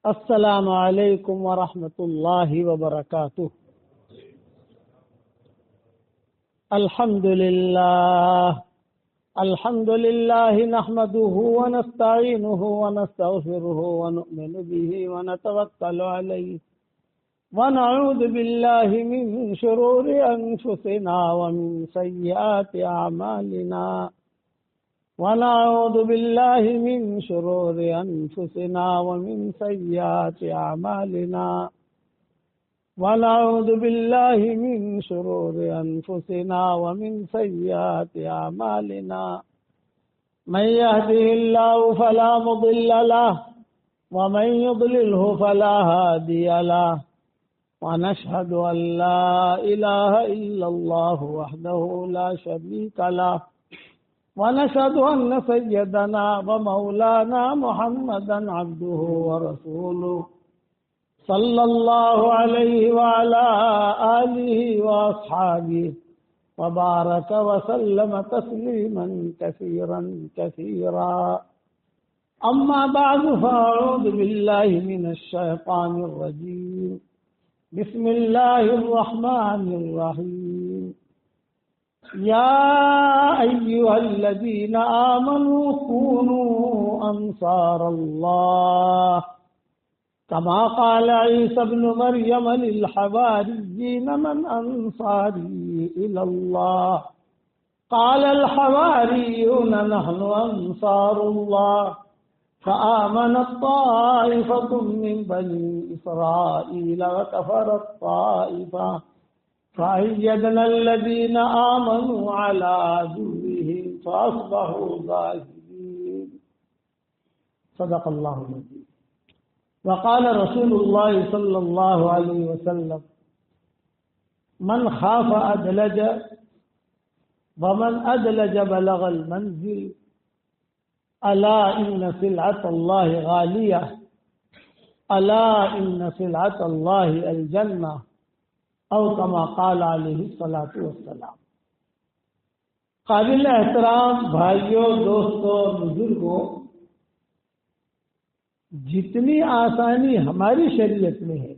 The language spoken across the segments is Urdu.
السلام علیکم ورحمۃ اللہ وبرکاتہ۔ الحمد للہ نحمده ونستعینه ونستغفره ونؤمن به ونتوکل علیہ ونعوذ باللہ من شرور انفسنا ومن سیئات اعمالنا ونعوذ باللہ من شرور انفسنا ومن سیئات اعمالنا ونعوذ باللہ من شرور انفسنا ومن سیئات اعمالنا من يهده الله فلا مضل له ومن يضلله فلا هادي له ونشهد أن لا إله إلا الله وحده لا شريك له ونشهد أن سيدنا ومولانا محمدا عبده ورسوله صلى الله عليه وعلى آله وأصحابه وبارك وسلم تسليما كثيرا كثيرا أما بعد فأعوذ بالله من الشيطان الرجيم بسم الله الرحمن الرحيم يا أيها الذين آمنوا كونوا أنصار الله كما قال عيسى ابن مريم للحواريين من أنصاري إلى الله قال الحواريون نحن أنصار الله فآمنت طائفة من بني إسرائيل وكفرت طائفة فأيدنا الذين آمنوا على عدوهم فأصبحوا ظاهرين صدق الله العظيم وقال رسول الله صلى الله عليه وسلم من خاف أدلج ومن أدلج بلغ المنزل ألا إن سلعة الله غالية ألا إن سلعة الله الجنة او كما قال علیہ الصلاۃ والسلام۔ قابل احترام بھائیوں، دوستوں، بزرگوں، جتنی آسانی ہماری شریعت میں ہے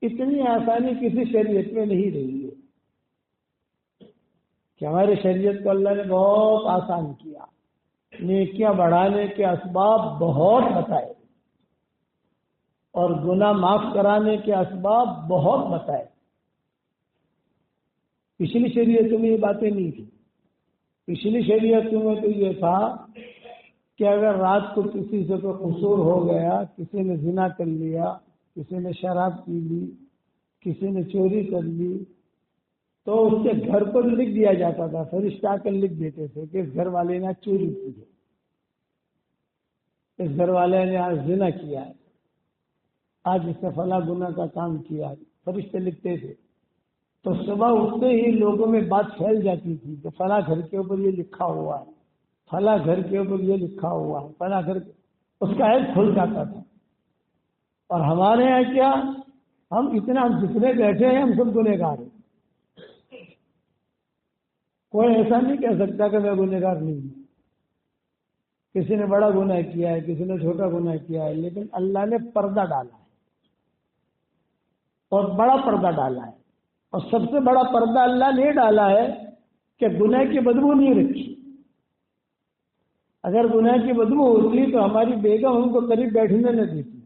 اتنی آسانی کسی شریعت میں نہیں رہی ہے کہ ہماری شریعت کو اللہ نے بہت آسان کیا، نیکیاں بڑھانے کے اسباب بہت بتائے اور گناہ معاف کرانے کے اسباب بہت بتائے۔ پچھلی شریعتوں میں یہ باتیں نہیں تھی۔ پچھلی شریعتوں میں تو یہ تھا کہ اگر رات کو کسی سے کوئی قصور ہو گیا، کسی نے زنا کر لیا، کسی نے شراب پی لی، کسی نے چوری کر لی، تو اس کے گھر پر لکھ دیا جاتا تھا، فرشتے آ کر لکھ دیتے تھے کہ اس گھر والے نے چوری کی ہے، اس گھر والے نے آج زنا کیا ہے، آج اس نے فلاں گناہ کا کام کیا ہے، فرشتے لکھتے تھے۔ تو صبح اٹھتے ہی لوگوں میں بات پھیل جاتی تھی کہ فلاں گھر کے اوپر یہ لکھا ہوا ہے، فلاں گھر کے اوپر یہ لکھا ہوا ہے، فلاں گھر اس کا عیب کھل جاتا تھا۔ اور ہمارے یہاں کیا، ہم جتنے بیٹھے ہیں ہم سب گنہگار ہیں، کوئی ایسا نہیں کہہ سکتا کہ میں گنہگار نہیں ہوں۔ کسی نے بڑا گناہ کیا ہے، کسی نے چھوٹا گناہ کیا ہے، لیکن اللہ نے پردہ ڈالا ہے اور بڑا پردہ ڈالا ہے۔ اور سب سے بڑا پردہ اللہ نے ڈالا ہے کہ گناہ کی بدبو نہیں رکھی۔ اگر گناہ کی بدبو ہوتی تو ہماری بیگم ہم کو قریب بیٹھنے نہ دیتی،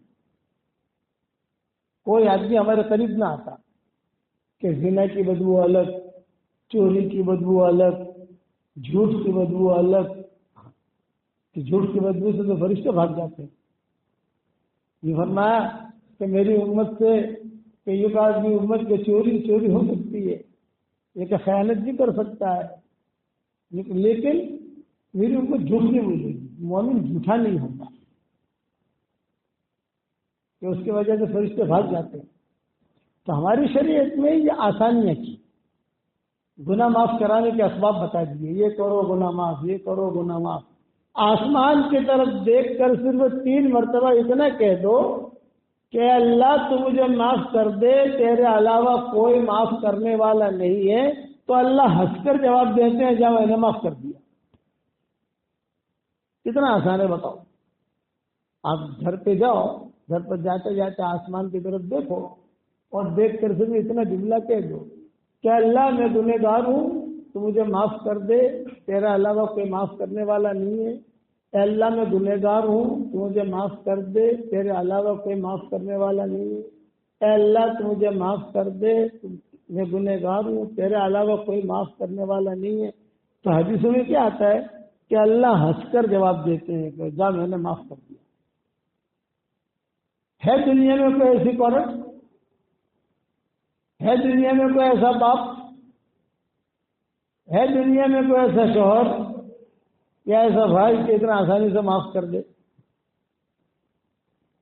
کوئی آدمی ہمارے قریب نہ آتا کہ زنا کی بدبو الگ، چوری کی بدبو الگ، جھوٹ کی بدبو الگ، کہ جھوٹ کی بدبو سے تو فرشتے بھاگ جاتے ہیں۔ یہ فرمایا کہ میری امت سے کہ یہ آدمی امت کے چوری ہو سکتی ہے، یہ کہ خیانت بھی کر سکتا ہے، لیکن میری امت جھوٹ نہیں بولے گی، مومن جھوٹا نہیں ہوگا، کہ اس کی وجہ سے فرشتے بھاگ جاتے ہیں۔ تو ہماری شریعت میں یہ آسانیاں کی، گناہ معاف کرانے کے اسباب بتا دیے، یہ کرو گناہ معاف، یہ کرو گناہ معاف۔ آسمان کی طرف دیکھ کر صرف 3 مرتبہ اتنا کہہ دو کہ اللہ تو مجھے معاف کر دے، تیرے علاوہ کوئی معاف کرنے والا نہیں ہے، تو اللہ ہنس کر جواب دیتے ہیں جا میں نے معاف کر دیا۔ کتنا آسان ہے بتاؤ۔ آپ گھر پہ جاؤ گھر پر جاتے جاتے آسمان کی طرف دیکھو اور دیکھ کر سے بھی اتنا جملہ کہہ دو کہ اللہ میں گنہگار ہوں، تو مجھے معاف کر دے، تیرا علاوہ کوئی معاف کرنے والا نہیں ہے۔ اے اللہ میں گنہگار ہوں، تو مجھے معاف کر دے، تیرے علاوہ کوئی معاف کرنے والا نہیں ہے۔ اے اللہ تو مجھے معاف کر دے، میں گنہگار ہوں، تیرے علاوہ کوئی معاف کرنے والا نہیں ہے۔ تو حدیثوں میں کیا آتا ہے کہ اللہ ہنس کر جواب دیتے ہیں کہ جا میں نے معاف کر دیا۔ ہے دنیا میں کوئی ایسی عورت، ہے دنیا میں کوئی ایسا باپ، ہے دنیا میں کوئی ایسا شوہر یا ایسا بھائی کہ اتنا آسانی سے معاف کر دے؟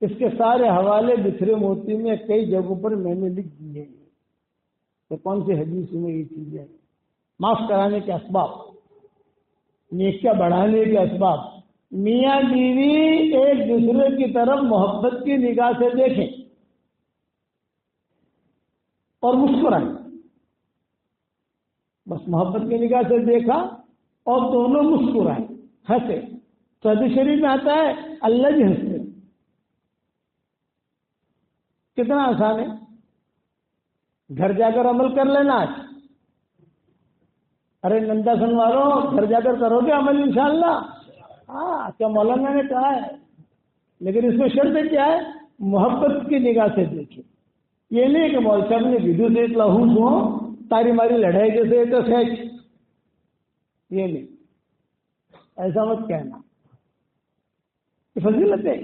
اس کے سارے حوالے بکھرے موتی میں کئی جگہوں پر میں نے لکھ دیے ہیں کہ کون سی حدیث میں یہ چیزیں معاف کرانے کے اسباب، نیکیاں بڑھانے کے اسباب۔ میاں بیوی ایک دوسرے کی طرف محبت کی نگاہ سے دیکھیں اور مسکرائیں، بس محبت کی نگاہ سے دیکھا اور دونوں مسکرائیں، ہنسے۔ تو حدیث شریف میں آتا ہے اللہ بھی ہنستے۔ کتنا آسان ہے، گھر جا کر عمل کر لینا آج۔ ارے نندا سن والوں، گھر جا کر کرو گے عمل انشاءاللہ؟ ہاں، کیا مولانا نے کہا ہے، لیکن اس میں شرط کیا ہے؟ محبت کی نگاہ سے دیکھیں۔ یہ نہیں کہ مول صاحب نے ویڈیو سے لاہور ہو تاری ماری لڑائی جیسے تو سیچ، یہ نہیں، ایسا مت کہنا۔ یہ فضیلت ہے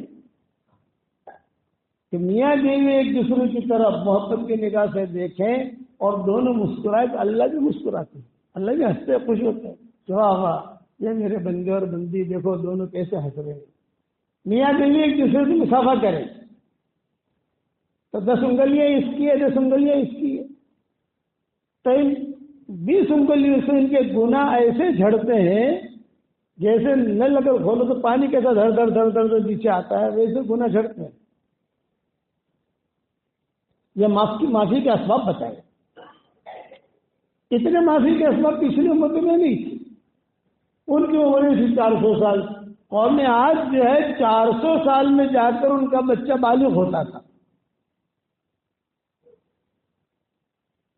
کہ میاں بیوی ایک دوسرے کی طرف محبت کی نگاہ سے دیکھیں اور دونوں مسکرائے تو اللہ بھی مسکراتے ہیں، اللہ بھی ہنستے خوش ہوتے ہیں کہ واہ واہ یہ میرے بندے اور بندی دیکھو دونوں کیسے ہنس رہے ہیں۔ میاں بیوی ایک دوسرے سے مسافہ کریں تو 10 انگلیاں اس کی ہے، 10 انگلیاں اس کی ہے، تو 20 انگلیوں سے ان کے گناہ ایسے جھڑتے ہیں جیسے نل اگر کھولو تو پانی کیسا دھڑ دھڑ دھڑ دھڑ نیچے آتا ہے، ویسے گناہ جھڑتے ہیں۔ یہ معافی کے اسباب بتائے، اتنے معافی کے اسباب پچھلی امتوں میں نہیں تھے، ان کی عمر تھی 400 سال، اور میں آج جو ہے 400 سال میں جا کر ان کا بچہ بالغ ہوتا تھا،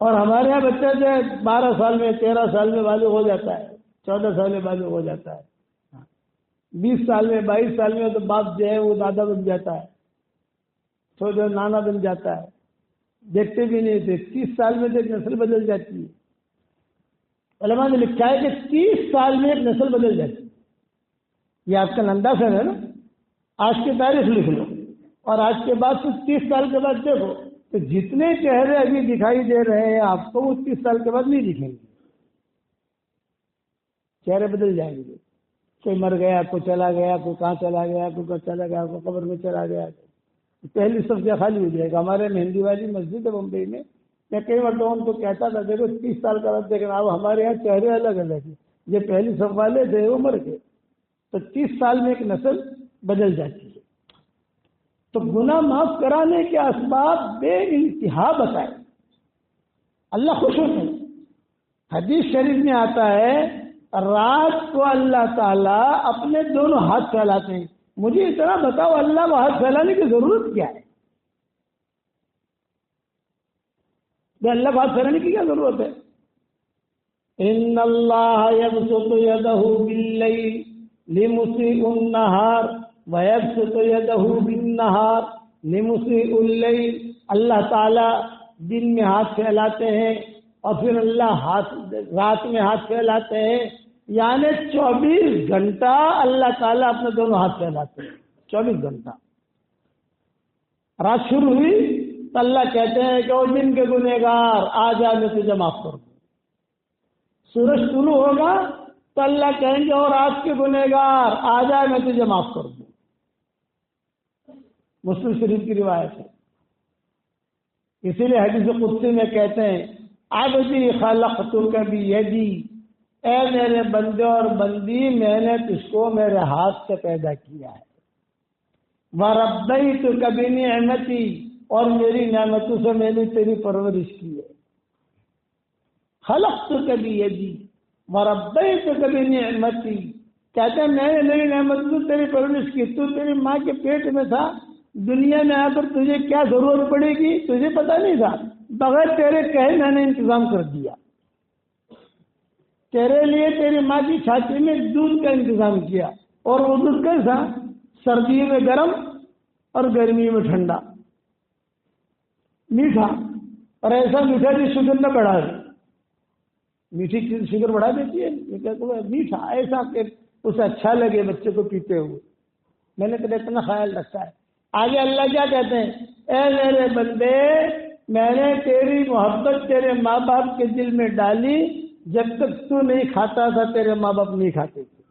اور ہمارے یہاں بچہ جو ہے 12 سال میں 13 سال میں بالغ ہو جاتا ہے، 14 سال میں بالغ ہو جاتا ہے، 20 سال میں 22 سال میں تو باپ جو ہے وہ دادا بن جاتا ہے، تو جو نانا بن جاتا ہے، دیکھتے بھی نہیں تھے 30 سال میں تو ایک نسل بدل جاتی ہے۔ علماء نے لکھا ہے کہ 30 سال میں ایک نسل بدل جاتی ہے۔ یہ آپ کا نندا سن ہے نا، آج کی تاریخ لکھ لو اور آج کے بعد سے 30 سال کے بعد دیکھو تو جتنے چہرے ابھی دکھائی دے رہے ہیں آپ کو وہ 30 سال کے بعد نہیں دکھیں گے، چہرے بدل جائیں گے۔ کوئی مر گیا، کوئی چلا گیا، کوئی کہاں چلا گیا، کوئی کہاں چلا گیا، کوئی قبر میں چلا گیا، پہلی صف سے خالی ہو جائے گا۔ ہمارے مہندی والی مسجد ہے بمبئی میں، میں کئی مرتبہ ان کو کہتا تھا دیکھو 30 سال کا بعد لیکن اب ہمارے یہاں چہرے الگ الگ ہیں، یہ پہلی صف والے تھے وہ مر گئے، تو 30 سال میں ایک نسل بدل جاتی ہے۔ تو گناہ معاف کرانے کے اسباب بے انتہا بتائے، اللہ خوش ہوتے ہیں۔ حدیث شریف میں آتا ہے رات کو اللہ تعالیٰ اپنے دونوں ہاتھ پھیلاتے ہیں۔ مجھے اتنا بتاؤ اللہ کو ہاتھ پھیلانے کی ضرورت کیا ہے؟ اللہ کو ہاتھ پھیلانے کی کیا ضرورت ہے؟ ان اللہ یبسط یدہ باللیل لمسیء النہار ویبسط یدہ بالنہار لمسیء اللیل۔ اللہ تعالیٰ دن میں ہاتھ پھیلاتے ہیں اور پھر اللہ رات میں ہاتھ پھیلاتے ہیں، یعنی 24 گھنٹہ اللہ تعالیٰ اپنے دونوں ہاتھ پھیلاتے ہیں۔ 24 گھنٹہ رات شروع ہوئی تو اللہ کہتے ہیں کہ وہ دن کے گنہگار آ جا میں تجھے معاف کر دوں۔ سورج طلوع ہوگا تو اللہ کہیں گے اور رات کے گنہگار آ جا میں تجھے معاف کر دوں۔ مسلم شریف کی روایت ہے، اسی لیے حدیث قدسی میں کہتے ہیں عبدی خلقتک بیدی، اے میرے بندے اور بندی میں نے تجھ کو میرے ہاتھ سے پیدا کیا ہے، وَرَبَّيْتُكَ بِنِعْمَتِي، اور میری نعمتوں سے میں نے تیری پرورش کی ہے۔ خلقتک بیدی وَرَبَّيْتُكَ بِنِعْمَتِي، کہتے ہیں میں نے میری نعمتوں سے تیری پرورش کی۔ تو تیری ماں کے پیٹ میں تھا، دنیا میں آ کر تجھے کیا ضرورت پڑے گی تجھے پتا نہیں تھا، بغیر تیرے کہے میں نے انتظام کر دیا، تیرے لیے تیری ماں کی چھاتی میں دودھ کا انتظام کیا، اور وہ دودھ کیسا؟ سردیوں میں گرم اور گرمیوں میں ٹھنڈا، میٹھا، اور ایسا میٹھا جو شوگر نہ بڑھا دے، میٹھی چیز شوگر بڑھا دیتی ہے، میٹھا ایسا کہ اسے اچھا لگے بچے کو پیتے ہوئے، میں نے تو اتنا خیال رکھا ہے۔ آگے اللہ کیا کہتے ہیں؟ اے میرے بندے، میں نے تیری محبت تیرے ماں باپ کے دل میں ڈالی، جب تک تو نہیں کھاتا تھا تیرے ماں باپ نہیں کھاتے تھے،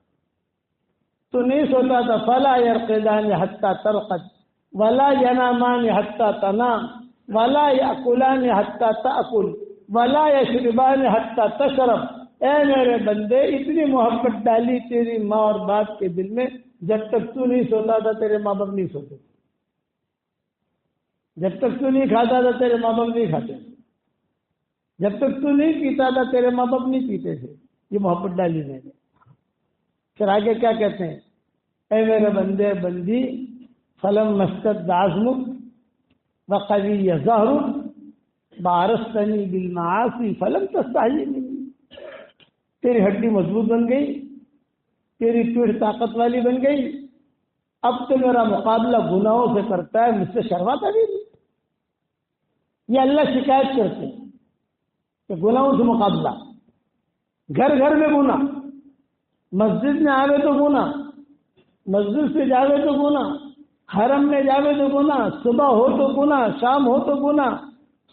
تو نہیں سوتا تھا، فلا یرقدان حتی ترقد ولا ینامان حتی تنام ولا یاکلان حتی تاکل ولا یشربان حتی تشرب۔ اے میرے بندے، اتنی محبت ڈالی تیری ماں اور باپ کے دل میں، جب تک تو نہیں سوتا تھا تیرے ماں باپ نہیں سوتے تھے، جب تک تو نہیں کھاتا تھا تیرے ماں باپ نہیں کھاتے تھے، جب تک تو نہیں پیتا تھا تیرے ماں باپ نہیں پیتے تھے، یہ محبت ڈالی میں نے۔ پھر آگے کیا کہتے ہیں؟ اے میرے بندے بندی، فلم مسکت عظمک وقوی ظہرک بارستنی بالمعاصی فلم تستحی منی۔ تیری ہڈی مضبوط بن گئی، تیری پیٹھ طاقت والی بن گئی، اب تو میرا مقابلہ گناہوں سے کرتا ہے، مجھ سے شرماتا بھی نہیں۔ یہ اللہ شکایت کرتے ہیں کہ گناہوں سے مقابلہ، گھر گھر میں گناہ، مسجد میں آوے تو گناہ، مسجد سے جاوے تو گناہ، حرم میں جاوے تو گناہ، صبح ہو تو گناہ، شام ہو تو گناہ،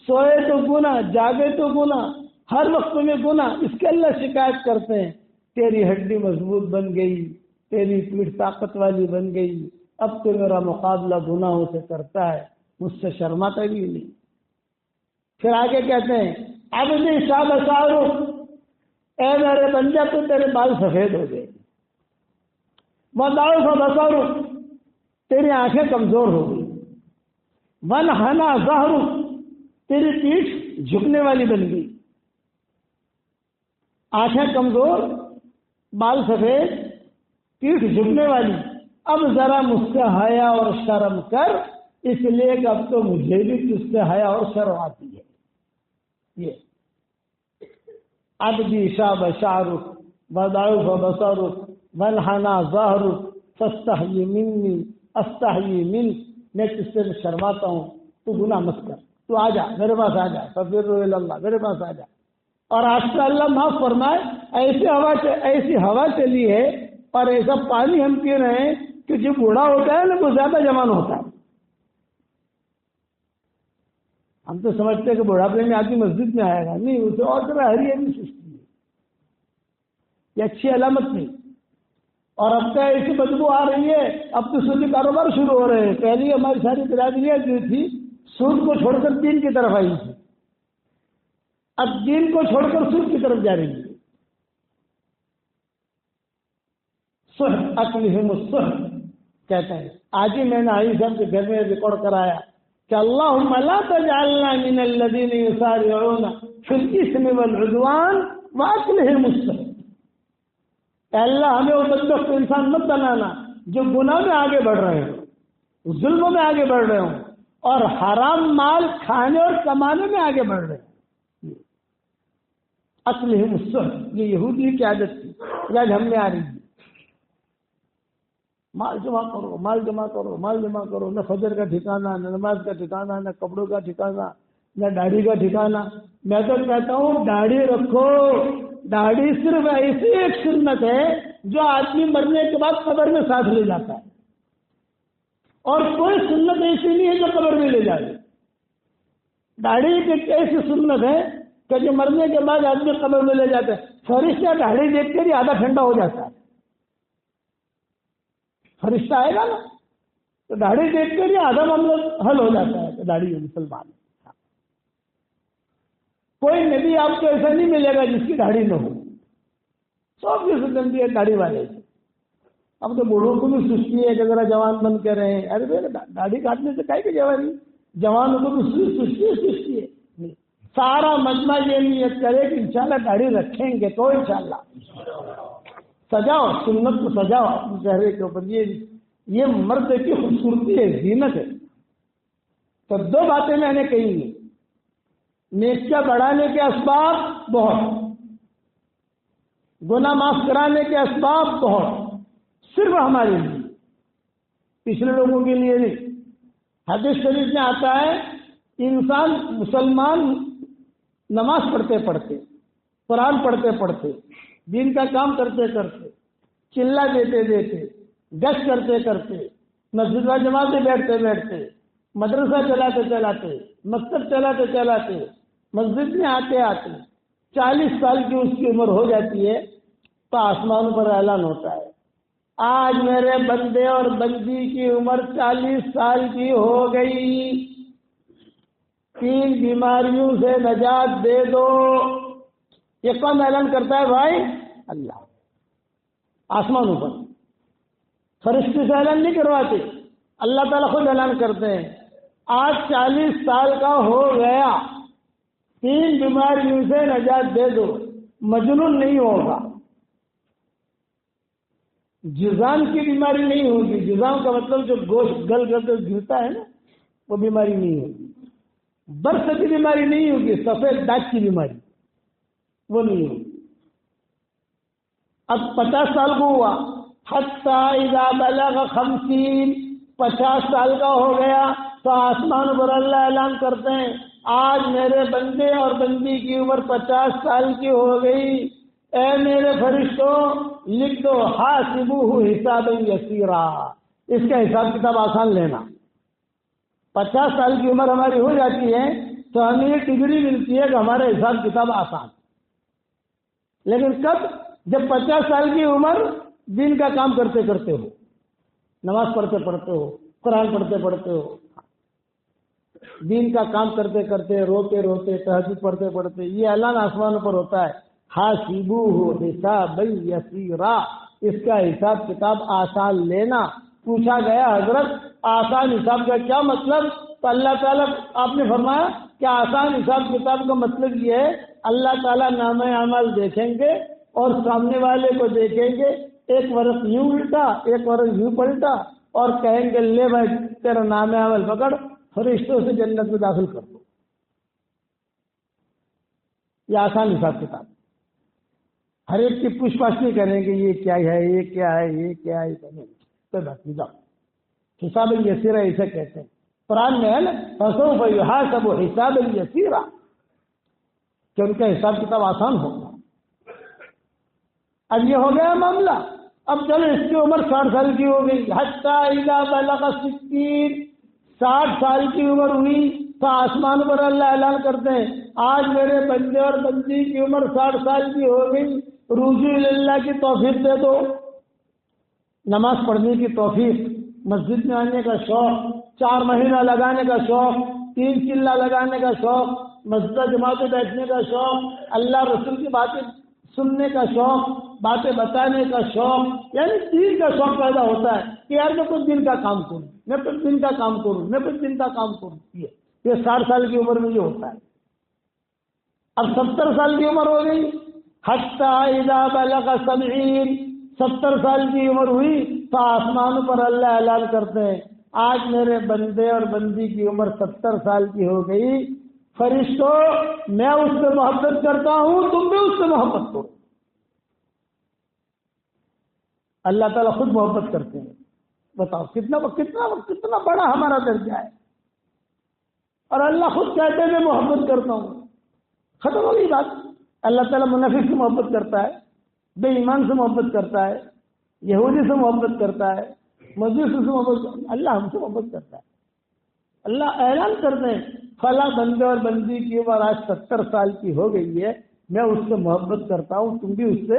سوئے تو گناہ، جاگے تو گناہ، ہر وقت میں گناہ۔ اس کے اللہ شکایت کرتے ہیں، تیری ہڈی مضبوط بن گئی، تیری پیٹھ طاقت والی بن گئی، اب تو میرا مقابلہ گناہوں سے کرتا ہے، مجھ سے شرماتا بھی نہیں۔ پھر آگے کہتے ہیں عبدی شاب شعرک، اے میرے بندے تو تیرے بال سفید ہو گئے، وضعف بصرک، تیری آنکھیں کمزور ہو گئی، وانحنی ظہرک، تیری پیٹھ جھکنے والی بن گئی، آنکھیں کمزور، بال سفید، پیٹھ جھکنے والی، اب ذرا مجھ سے حیا اور شرم کر، اس لیے کہ اب تو مجھے بھی تجھ سے حیا اور شرم آتی ہے۔ یہ عبدی شاب شعرک وضعف بصرک وانحنی ظہرک فاستحی منی استحی منک، میں تجھ سے شرماتا ہوں، تو گناہ مت کر، تو آ جا میرے پاس، آ جا ففروا الی اللہ، میرے پاس آ جا۔ اور آج سے اللہ معاف فرمائے، ایسی ہوا چلی ہے اور ایسا پانی ہم پی رہے ہیں کہ جو بوڑھا ہوتا ہے نا وہ زیادہ جوان ہوتا ہے۔ ہم تو سمجھتے ہیں کہ بڑھاپے میں آدمی مسجد میں آئے گا، نہیں، اسے اور طرح ہری ہری سستی ہے، یہ اچھی علامت نہیں۔ اور اب تو ایسی بدبو آ رہی ہے، اب تو سودی کاروبار شروع ہو رہے ہیں۔ پہلے ہماری ساری برادریاں جو تھی سود کو چھوڑ کر دین کی طرف آئی تھی، اب دین کو چھوڑ کر سود کی طرف جا رہی ہے۔ سحت اکلہم السحت کہتے ہیں۔ آج ہی میں نے علی صاحب کے گھر میں ریکارڈ کرایا کہ اللہم لا تجعلنا من الذین یسارعون فی الاثم والعدوان واکلہم السحت۔ اے اللہ ہمیں وہ بدبخت انسان مت بنانا جو گناہ میں آگے بڑھ رہے ہوں، ظلموں میں آگے بڑھ رہے ہوں، اور حرام مال کھانے اور کمانے میں آگے بڑھ رہے ہیں۔ اکلہم السحت، یہ یہودی کی عادت تھی، آج ہم میں آ رہی ہے۔ مال جمع کرو، مال جمع کرو، مال جمع کرو، نہ فجر کا ٹھکانہ، نہ نماز کا ٹھکانہ، نہ کپڑوں کا ٹھکانہ، نہ داڑھی کا ٹھکانہ۔ میں تو کہتا ہوں داڑھی رکھو، داڑھی صرف ایسی ایک سنت ہے جو آدمی مرنے کے بعد قبر میں ساتھ لے جاتا ہے، اور کوئی سنت ایسی نہیں ہے جو قبر میں لے جائے۔ داڑھی ایک ایسی سنت ہے کہ جو مرنے کے بعد آدمی قبر میں لے جاتا ہے۔ فرشتہ داڑھی دیکھ کر ہی آدھا ٹھنڈا ہو جاتا ہے، فرشتہ آئے گا نا تو داڑھی دیکھ کر ہی آدھا معاملہ حل ہو جاتا ہے کہ داڑھی ہے مسلمان۔ کوئی نبی آپ کو ایسا نہیں ملے گا جس کی داڑھی نہ ہو، سب کی سنتی ہے داڑھی والے سے۔ اب تو بوڑھوں کو بھی سستی ہے کہ ذرا جوان بن کے رہے، ارے بھائی داڑھی کاٹنے سے کہے کہ جوانی، جوانوں کو بھی سستی ہے۔ سارا مجمع یہ نیت کرے کہ انشاءاللہ داڑھی رکھیں گے تو انشاءاللہ سجاؤ، سنت کو سجاؤ اپنے چہرے کے اوپر۔ یہ مرد کی خوبصورتی ہے، زینت ہے۔ تو دو باتیں میں نے کہی ہیں، نیکیاں بڑھانے کے اسباب بہت، گناہ معاف کرانے کے اسباب بہت، صرف ہمارے لیے، پچھلے لوگوں کے لیے نہیں۔ حدیث شریف میں آتا ہے انسان مسلمان نماز پڑھتے پڑھتے، قرآن پڑھتے پڑھتے، دین کا کام کرتے کرتے، چلا دیتے دیتے، گشت کرتے کرتے، مسجد و جماعت میں بیٹھتے بیٹھتے، مدرسہ چلاتے چلاتے، مکتب چلاتے چلاتے، مسجد میں آتے آتے 40 سال کی اس کی عمر ہو جاتی ہے تو آسمان پر اعلان ہوتا ہے، آج میرے بندے اور بندی کی عمر 40 سال کی ہو گئی، 3 بیماریوں سے نجات دے دو۔ یہ کون اعلان کرتا ہے بھائی؟ اللہ، آسمانوں پر، فرشتے سے اعلان نہیں کرواتے، اللہ تعالیٰ خود اعلان کرتے ہیں، آج 40 سال کا ہو گیا، 3 بیماریوں سے نجات دے دو، مجنون نہیں ہوگا، جذام کی بیماری نہیں ہوگی، جذام کا مطلب جو گوشت گل کر کے گرتا ہے نا، وہ بیماری نہیں ہوگی، برس کی بیماری نہیں ہوگی، سفید داغ کی بیماری وہ نہیں ہوگی۔ اب 50 سال کو ہوا، حتی اذا بلغ 50، 50 سال کا ہو گیا تو آسمان پر اللہ اعلان کرتے ہیں، آج میرے بندے اور بندی کی عمر 50 سال کی ہو گئی، اے میرے فرشتوں لکھ دو حاسبوہ حسابا یسیرا، اس کا حساب کتاب آسان لینا۔ 50 سال کی عمر ہماری ہو جاتی ہے تو ہمیں یہ ڈگری ملتی ہے کہ ہمارا حساب کتاب آسان، لیکن کب؟ جب 50 سال کی عمر دین کا کام کرتے کرتے ہو، نماز پڑھتے پڑھتے ہو، قرآن پڑھتے پڑھتے ہو، دین کا کام کرتے کرتے، روتے روتے، تہجد پڑھتے پڑھتے، یہ اعلان آسمانوں پر ہوتا ہے، حاسبوہ حسابا یسیرا، اس کا حساب کتاب آسان لینا۔ پوچھا گیا حضرت آسان حساب کا کیا مطلب؟ تو اللہ تعالیٰ، آپ نے فرمایا کہ آسان حساب کتاب کا مطلب یہ ہے اللہ تعالیٰ نامہ اعمال دیکھیں گے اور سامنے والے کو دیکھیں گے، ایک ورق یوں الٹا ایک ورق یوں پلٹا، اور کہیں گے لے بھائی تیرا نامہ عمل پکڑ، فرشتوں سے جنت میں داخل کر دو۔ یہ آسان حساب کتاب، ہر ایک کی پوچھ پاچھ نہیں کریں گے یہ کیا ہے، یہ کیا ہے، یہ کیا ہے، کوئی بات نہیں، جاؤ حساب یسیرا اسے کہتے ہیں، قرآن میں ہے نا فسوف یحاسب حسابا یسیرا، کہ ان کا حساب کتاب آسان ہوگا۔ اب یہ ہو گیا معاملہ، اب چلو اس کی عمر 60 سال کی ہو گئی، حتی اذا بلغ 60، 60 سال کی عمر ہوئی تو آسمان پر اللہ اعلان کرتے ہیں، آج میرے بندے اور بندی کی عمر 60 سال کی ہو گئی، رجوع اللہ کی توفیق دے دو، نماز پڑھنے کی توفیق، مسجد میں آنے کا شوق، 4 مہینہ لگانے کا شوق، 3 چلا لگانے کا شوق، مسجد جماعت میں بیٹھنے کا شوق، اللہ رسول کی باتیں سننے کا شوق، باتیں بتانے کا شوق، یعنی دین کا شوق پیدا ہوتا ہے کہ یار میں کچھ دن کا کام کروں، میں کچھ دن کا کام کروں، میں کچھ دن کا کام کروں۔ یہ 60 سال کی عمر میں یہ ہوتا ہے۔ اب 70 سال کی عمر ہو گئی، حتی اذا بلغ 70، 70 سال کی عمر ہوئی تو آسمان پر اللہ اعلان کرتے ہیں، آج میرے بندے اور بندی کی عمر 70 سال کی ہو گئی، فرشتوں میں اس سے محبت کرتا ہوں، تم بھی اس سے محبت کرو۔ اللہ تعالیٰ خود محبت کرتے ہیں، بتاؤ کتنا بڑا ہمارا درجہ ہے، اور اللہ خود کہتے ہیں میں محبت کرتا ہوں، ختم ہو گئی بات۔ اللہ تعالیٰ منافق سے محبت کرتا ہے، بے ایمان سے محبت کرتا ہے، یہودی سے محبت کرتا ہے، مجوسی سے محبت کرتا ہے، اللہ ہم سے محبت کرتا ہے۔ اللہ اعلان کرتے ہیں فلاں بندے اور بندی کی عمر آج 70 سال کی ہو گئی ہے، میں اس سے محبت کرتا ہوں، تم بھی اس سے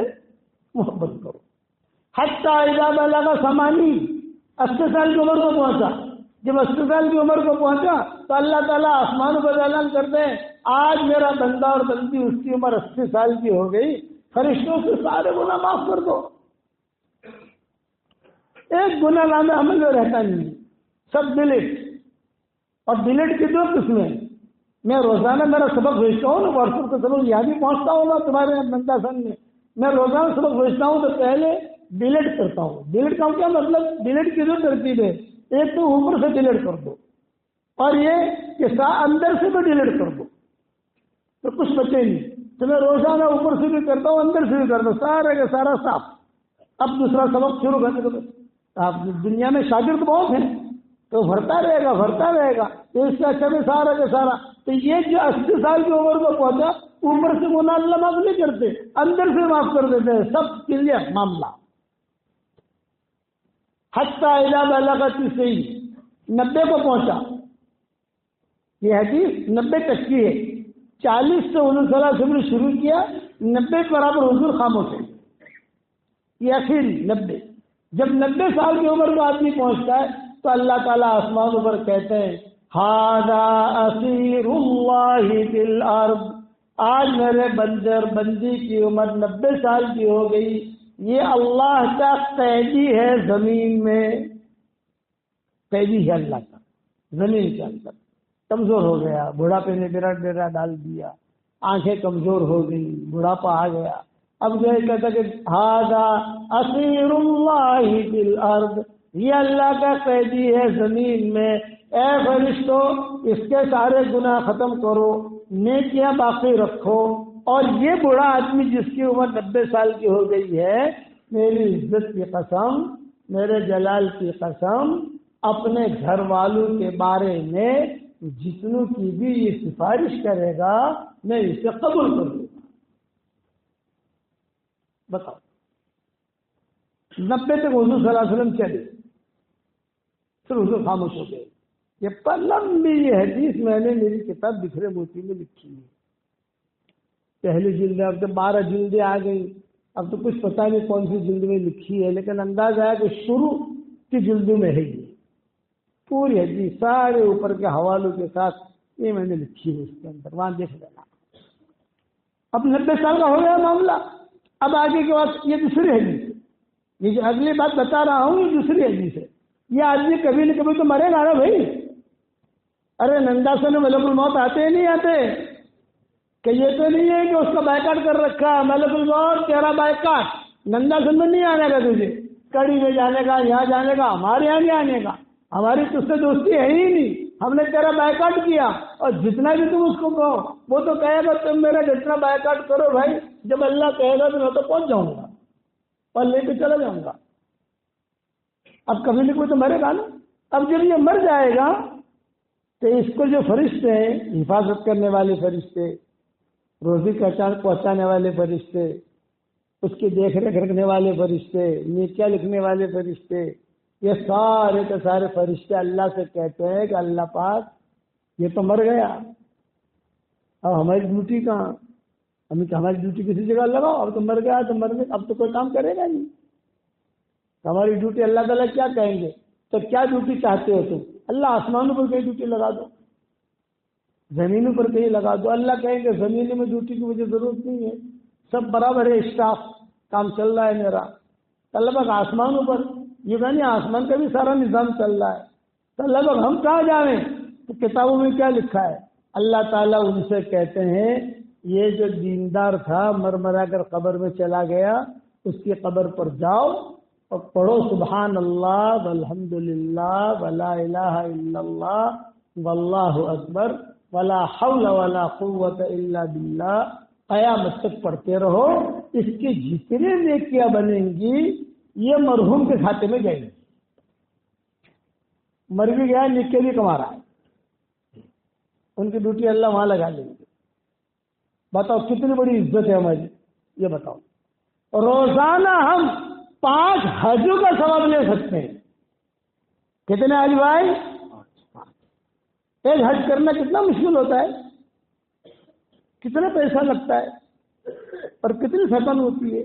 محبت کرو۔ حتی اذا بلغ 80، 80 سال کی عمر کو پہنچا، جب 80 سال کی عمر کو پہنچا تو اللہ تعالیٰ آسمان پر اعلان کرتے ہیں، آج میرا بندہ اور بندی اس کی عمر 80 سال کی ہو گئی، فرشتوں سے سارے گناہ معاف کر دو، ایک گناہ نامے عمل میں رہتا نہیں، سب ڈیلیٹ۔ اور ڈیلیٹ کی 2 قسمیں، میں روزانہ میرا سبق بھیجتا ہوں نا، واٹس ایپ کا سبق یہاں بھی پہنچتا ہوں نا تمہارے بندہ سن میں روزانہ سبق بھیجتا ہوں تو پہلے ڈیلیٹ کرتا ہوں۔ ڈیلیٹ کا کیا مطلب؟ ڈیلیٹ کی 2 ترتیب ہے، ایک تو اوپر سے ڈیلیٹ کر دو، اور یہ کہ اندر سے بھی ڈیلیٹ کر دو تو کچھ بچے نہیں. تو میں روزانہ اوپر سے بھی کرتا ہوں اندر سے بھی کرتا ہوں, سارا کا سارا صاف. اب دوسرا سبق شروع کرنے کے بعد آپ دنیا میں شاگرد بہت ہیں تو بھرتا رہے گا تو اس سے اچھا میں سارا کا سارا. تو یہ جو 80 سال کی عمر کو پہنچا اوپر سے گناہ اللہ معاف نہیں کرتے, اندر سے معاف کر دیتے ہیں, سب کے لیے معاملہ. حتی اذا بلغت 90 کو پہنچا. یہ حدیث 90 تک کی ہے. 40 سے حضور صلی اللہ علیہ وسلم نے شروع کیا, 90 کے برابر حضور خاموش ہے. یہ اخیر 90. جب 90 سال کی عمر کو آدمی پہنچتا ہے تو اللہ تعالیٰ آسمانوں پر کہتے ہیں ھذا اسیر اللہ فی الارض, آج میرے بندر بندی کی عمر 90 سال کی ہو گئی, یہ اللہ کا قیدی ہے زمین میں. قیدی ہے اللہ کا زمین کے اندر. کمزور ہو گیا, بڑھاپے نے ڈیرا ڈال دیا, آنکھیں کمزور ہو گئی, بڑھاپا آ گیا. اب جو کہتا کہ ھذا اسیر اللہ فی الارض, یہ اللہ کا قیدی ہے زمین میں. اے فرشتوں اس کے سارے گناہ ختم کرو, نیکیاں باقی رکھو. اور یہ بوڑھا آدمی جس کی عمر 90 سال کی ہو گئی ہے, میری عزت کی قسم, میرے جلال کی قسم, اپنے گھر والوں کے بارے میں جتنوں کی بھی یہ سفارش کرے گا میں اسے قبول کر دوں گا. بتاؤ 90 تک حضور صلی اللہ علیہ وسلم چلے, پھر حضور خاموش ہو گئے. یہ لمبی یہ حدیث میں نے میری کتاب بکھرے موتی میں لکھی ہے. پہلی جلد, اب تو 12 جلدیں آ گئی, اب تو کچھ پتہ نہیں کون سی جلد میں لکھی ہے, لیکن انداز آیا کہ شروع کی جلدوں میں ہے یہ پوری حدیث سارے اوپر کے حوالوں کے ساتھ یہ میں نے لکھی ہے اس کے اندر, وہاں دیکھ لینا. اب 90 سال کا ہو گیا معاملہ. اب آگے کے بعد یہ دوسری حدیث ہے, یہ جو اگلی بات بتا رہا ہوں یہ دوسری حدیث ہے. یہ آدمی کبھی نہ کبھی تو مرے گا نا بھائی. ارے ننداسن میں ملک الموت آتے ہی نہیں آتے, کہ یہ تو نہیں ہے کہ اس کا بائیکاٹ کر رکھا ہے ملک الموت تیرا بائیکاٹ, ننداسن میں نہیں آنے کا تجھے, کڑی میں جانے کا, یہاں جانے کا, ہمارے یہاں نہیں آنے کا, ہماری تجھ سے دوستی ہے ہی نہیں, ہم نے تیرا بائیکاٹ کیا. اور جتنا بھی تم اس کو کہو وہ تو کہے گا تم میرا جتنا بائیکاٹ کرو بھائی, جب اللہ کہے گا تو میں تو پہنچ جاؤں گا اور لے کے چلا جاؤں گا. اب کبھی نہیں کوئی تو مرے گا نا. اب جب یہ مر جائے گا تو اس کو جو فرشتے ہیں, حفاظت کرنے والے فرشتے, روزی پہنچانے والے فرشتے, اس کی دیکھ ریکھ رکھنے والے فرشتے, نیکیاں لکھنے والے فرشتے, یہ سارے کے سارے فرشتے اللہ سے کہتے ہیں کہ اللہ پاک یہ تو مر گیا, اب ہماری ڈیوٹی کہاں, ہماری ڈیوٹی کسی جگہ لگاؤ. اب تو مر گیا تو مرنے, اب تو کوئی کام کرے گا نہیں. ہماری ڈیوٹی اللہ تعالیٰ کیا کہیں گے, تو کیا ڈیوٹی چاہتے ہو تم؟ اللہ آسمانوں پر کہیں ڈیوٹی لگا دو, زمینوں پر کہیں لگا دو. اللہ کہیں گے زمینوں میں ڈیوٹی کی مجھے ضرورت نہیں ہے, سب برابر ہے, اسٹاف کام چل رہا ہے میرا. اللہ پاک آسمانوں پر, یہ کہانی آسمان کا بھی سارا نظام چل رہا ہے, تو اللہ پاک ہم کہاں جائیں؟ تو کتابوں میں کیا لکھا ہے؟ اللہ تعالیٰ ان سے کہتے ہیں یہ جو دیندار تھا مرمرا کر قبر میں چلا گیا, اس کی قبر پر جاؤ اور پڑھو سبحان اللہ والحمد للہ ولا الہ الا اللہ واللہ اکبر ولا حول ولا قوت الا باللہ, قیامت تک پڑھتے رہو. اس کی جتنی نیکیاں بنیں گی یہ مرحوم کے کھاتے میں جائیں گی. مر بھی گیا, نیکیاں بھی کما رہا ہے, ان کی ڈیوٹی اللہ وہاں لگا لیں گے. بتاؤ کتنی بڑی عزت ہے ہماری, یہ بتاؤ. روزانہ ہم 5 حجوں کا ثواب لے سکتے ہیں. کتنے حج بھائی؟ ایک حج کرنا کتنا مشکل ہوتا ہے, کتنا پیسہ لگتا ہے اور کتنی تھکن ہوتی ہے.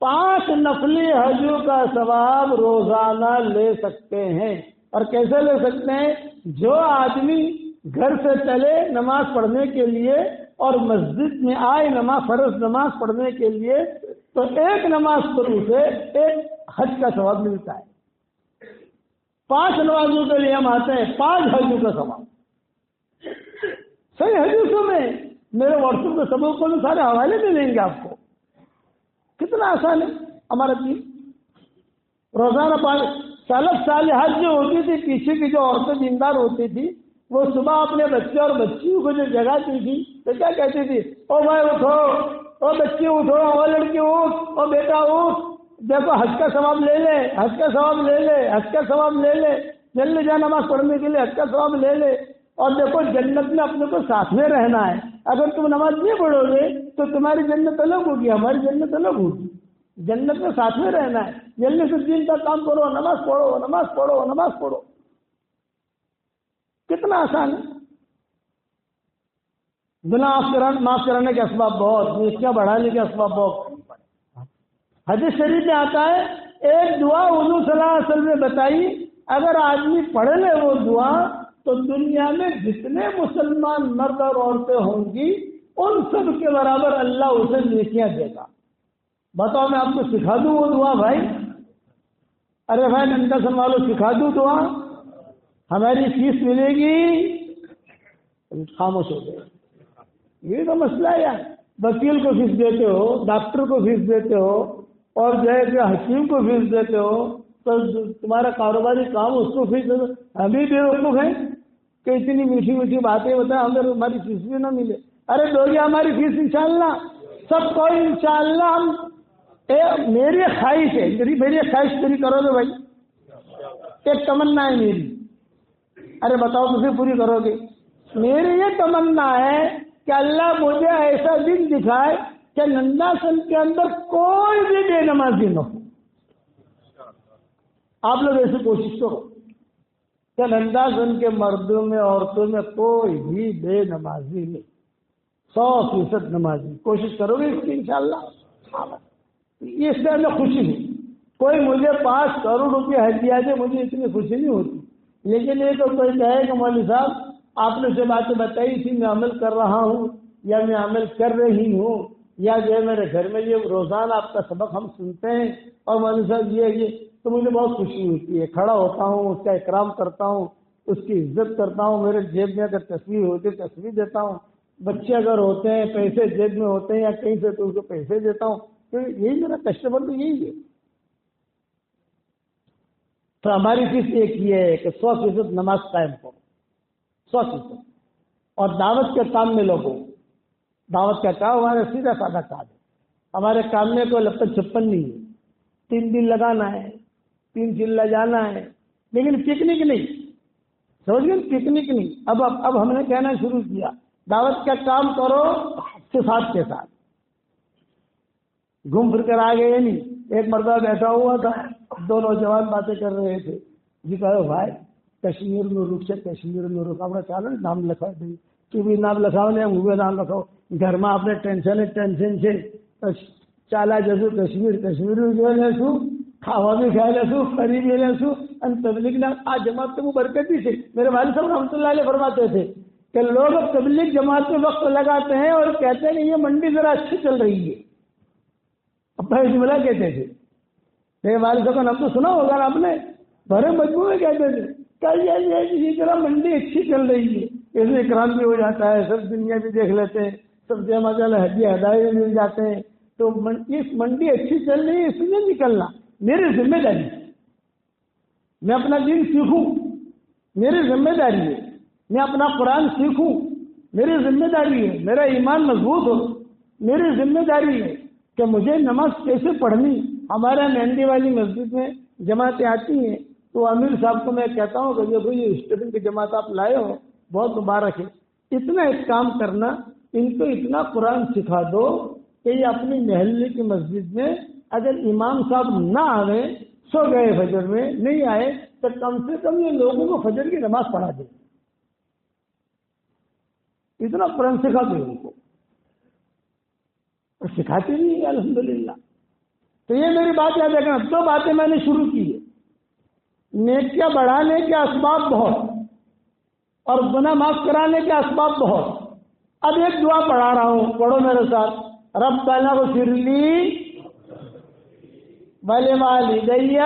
5 نفلی حجوں کا ثواب روزانہ لے سکتے ہیں. اور کیسے لے سکتے ہیں؟ جو آدمی گھر سے چلے نماز پڑھنے کے لیے اور مسجد میں آئے فرض نماز پڑھنے کے لیے, تو ایک نماز پر اسے ایک حج کا ثواب ملتا ہے. 5 نمازوں کے لیے ہم آتے ہیں, 5 حجوں کا ثواب. صحیح حدیثوں میں میرے واٹس ایپ کے سبوں کو سارے حوالے دے دیں گے آپ کو. کتنا آسان ہے ہمارا دین. روزانہ 5 سالف صالحات جو ہوتی تھی, پیچھے کی جو عورتیں دیندار ہوتی تھی, وہ صبح اپنے بچے اور بچیوں کو جو جگاتی تھی تو کیا کہتی تھی؟ او بھائی اٹھو، او بچی اٹھو، او لڑکی اٹھ، او بیٹا اٹھ، دیکھو حج کا ثواب لے لے، حج کا ثواب لے لے، حج کا ثواب لے لے، جلدی جا نماز پڑھنے کے لیے حج کا ثواب لے لے۔ اور دیکھو جنت میں اپنے کو ساتھ میں رہنا ہے، اگر تم نماز نہیں پڑھو گے تو تمہاری جنت الگ ہوگی، ہماری جنت الگ ہوگی، جنت میں ساتھ میں رہنا ہے، جلدی سے دین کا کام کرو، نماز پڑھو، نماز پڑھو، نماز پڑھو۔ کتنا آسان ہے۔ گناہ معاف کرانے کے اسباب بہت، نیکیاں بڑھانے کے اسباب بہت۔ حدیث شریف میں آتا ہے ایک دعا حضور صلی اللہ علیہ وسلم نے بتائی، اگر آدمی پڑھ لے وہ دعا تو دنیا میں جتنے مسلمان مرد اور عورتیں ہوں گی ان سب کے برابر اللہ اسے نیکیاں دے گا۔ بتاؤ میں آپ کو سکھا دوں وہ دعا بھائی؟ ارے بھائی نندا سن والوں سکھا دوں دعا، ہماری فیس ملے گی، خاموش ہو گئے۔ یہ تو مسئلہ ہے یار، وکیل کو فیس دیتے ہو، ڈاکٹر کو فیس دیتے ہو، اور جو ہے کہ حکیم کو فیس دیتے ہو، تو تمہارا کاروباری کام اس کو فیس دیتے ہو۔ ہم بھی بیوقوف ہیں کہ اتنی میٹھی میٹھی باتیں بتائیں ہمیں ہماری فیس بھی نہ ملے۔ ارے دو گی ہماری فیس انشاءاللہ، سب کو انشاءاللہ ہم میری خواہش ہے، میری خواہش پوری کرو گے بھائی، ایک تمنا ہے میری۔ ارے بتاؤ تجھے پوری کرو گے؟ میری یہ تمنا ہے کہ اللہ مجھے ایسا دن دکھائے کہ نندا سن کے اندر کوئی بھی بے نمازی نہ ہو۔ آپ لوگ ایسی کوشش کرو کہ نندا سن کے مردوں میں عورتوں میں کوئی بھی بے نمازی نہیں، 100% نمازی۔ کوشش کرو گے اس کی انشاءاللہ؟ اس سے ہمیں خوشی ہے۔ کوئی مجھے 5 کروڑ روپے ہدیہ دے مجھے اتنی خوشی نہیں ہوتی، لیکن یہ تو کوئی کہے کہ مولوی صاحب آپ نے جو باتیں بتائی تھی میں عمل کر رہا ہوں یا میں عمل کر رہی ہوں، یا جو ہے میرے گھر میں یہ روزانہ آپ کا سبق ہم سنتے ہیں اور مولوی صاحب یہ تو مجھے بہت خوشی ہوتی ہے۔ کھڑا ہوتا ہوں، اس کا اکرام کرتا ہوں، اس کی عزت کرتا ہوں، میرے جیب میں اگر تصویر ہوتی ہے تصویر دیتا ہوں، بچے اگر ہوتے ہیں پیسے جیب میں ہوتے ہیں یا کہیں سے تو اس کو پیسے دیتا ہوں، تو یہی میرا کسٹمر تو یہی ہے۔ تو ہماری فیس ایک یہ ہے کہ 100% نماز قائم کرو، 100%۔ اور دعوت کے کام میں لوگوں، دعوت کا کام ہمارا سیدھا سادہ کام ہے، ہمارے کام میں کوئی لپن چھپن نہیں ہے۔ 3 دن لگانا ہے، 3 چلہ جانا ہے، لیکن پکنک نہیں، سمجھ گئے؟ پکنک نہیں۔ اب ہم نے کہنا شروع کیا دعوت کا کام کرو صفات کے ساتھ، گھوم پھر کر آ گئے نہیں۔ ایک مرتبہ بیٹھا ہوا تھا، 2 نوجوان باتیں کر رہے تھے، جی کہو بھائی کشمیر میں رک سے کشمیر میں رک اپنا چالو نام لکھا دیں، تو بھی نام لکھاؤ نہیں ہوئے نام لکھاؤ، گھر میں اپنے ٹینشن سے چالا جسو کشمیری جو لیسو کھاوا بھی کھا لیسو کری بھی لیسو ان تبلیغ نام آج جماعت کو برکتی سے میرے والد صاحب رحمۃ اللہ علیہ فرماتے تھے کہ لوگ اب تبلیغ جماعت میں وقت لگاتے ہیں اور کہتے ہیں کہ یہ منڈی ذرا اچھی چل رہی ہے، ابا جملہ کہتے تھے۔ میرے والد صاحب کا نام تو سنا ہوگا نا آپ نے، بڑے مجموعے کہتے تھے کہ طرح منڈی اچھی چل رہی ہے، اس میں اکرام بھی ہو جاتا ہے، سب دنیا بھی دیکھ لیتے ہیں، سب سے مزہ ہدیہ ہدایے بھی مل جاتے ہیں، تو اس منڈی اچھی چل رہی ہے اس میں نکلنا میری ذمہ داری ہے، میں اپنا دین سیکھوں میری ذمہ داری ہے، میں اپنا قرآن سیکھوں میری ذمہ داری ہے، میرا ایمان مضبوط ہو میری ذمہ داری ہے کہ مجھے نماز کیسے پڑھنی۔ ہمارے مہندی والی مسجد میں جماعتیں آتی ہیں تو امیر صاحب کو میں کہتا ہوں کہ یہ اسٹوڈنٹ کی جماعت آپ لائے ہو بہت مبارک ہے، اتنا ایک کام کرنا، ان کو اتنا قرآن سکھا دو کہ یہ اپنی محلے کی مسجد میں اگر امام صاحب نہ آئے، سو گئے فجر میں نہیں آئے تو کم سے کم یہ لوگوں کو فجر کی نماز پڑھا دے، اتنا قرآن سکھا دو ان کو، اور سکھاتے نہیں الحمدللہ۔ تو یہ میری بات یاد رکھنا، 2 باتیں میں نے شروع کی ہے، نیکیاں بڑھانے کے اسباب بہت اور گناہ معاف کرانے کے اسباب بہت۔ اب ایک دعا پڑھا رہا ہوں، پڑھو میرے ساتھ، ربنا اغفر لی ولوالدی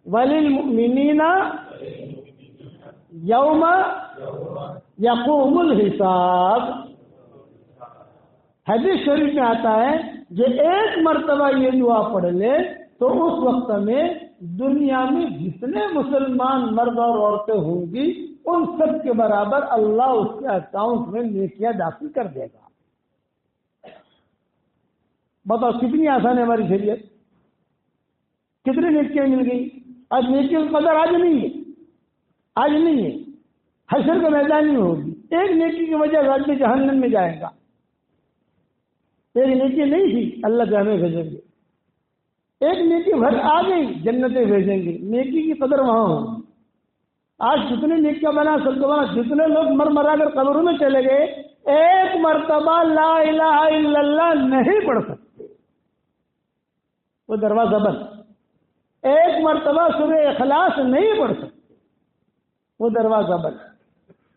وللمؤمنین یوم یقوم الحساب۔ حدیث شریف میں آتا ہے جو ایک مرتبہ یہ دعا پڑھ لے تو اس وقت میں دنیا میں جتنے مسلمان مرد اور عورتیں ہوں گی ان سب کے برابر اللہ اس کے اکاؤنٹ میں نیکیاں داخل کر دے گا. بتاؤ کتنی آسان ہے ہماری شریعت, کتنی نیکیاں مل گئی. آج نیکیوں کی قدر آج نہیں ہے, آج نہیں ہے. حشر کا میدان نہیں ہوگی. ایک نیکی کی وجہ سے آدمی جہنم میں جائے گا. ایک نیکی نہیں تھی اللہ جہنم میں بھیجیں گے, ایک نیکی بھر آ گئی جنتیں بھیجیں گے. نیکی کی قدر وہاں ہوگی. آج جتنے نیکیاں بنا سکتے وہاں جتنے لوگ مر مرا کر قبروں میں چلے گئے, ایک مرتبہ لا الہ الا اللہ نہیں پڑھ سکتے, وہ دروازہ بند. ایک مرتبہ سورہ اخلاص نہیں پڑھ سکتے, وہ دروازہ بند.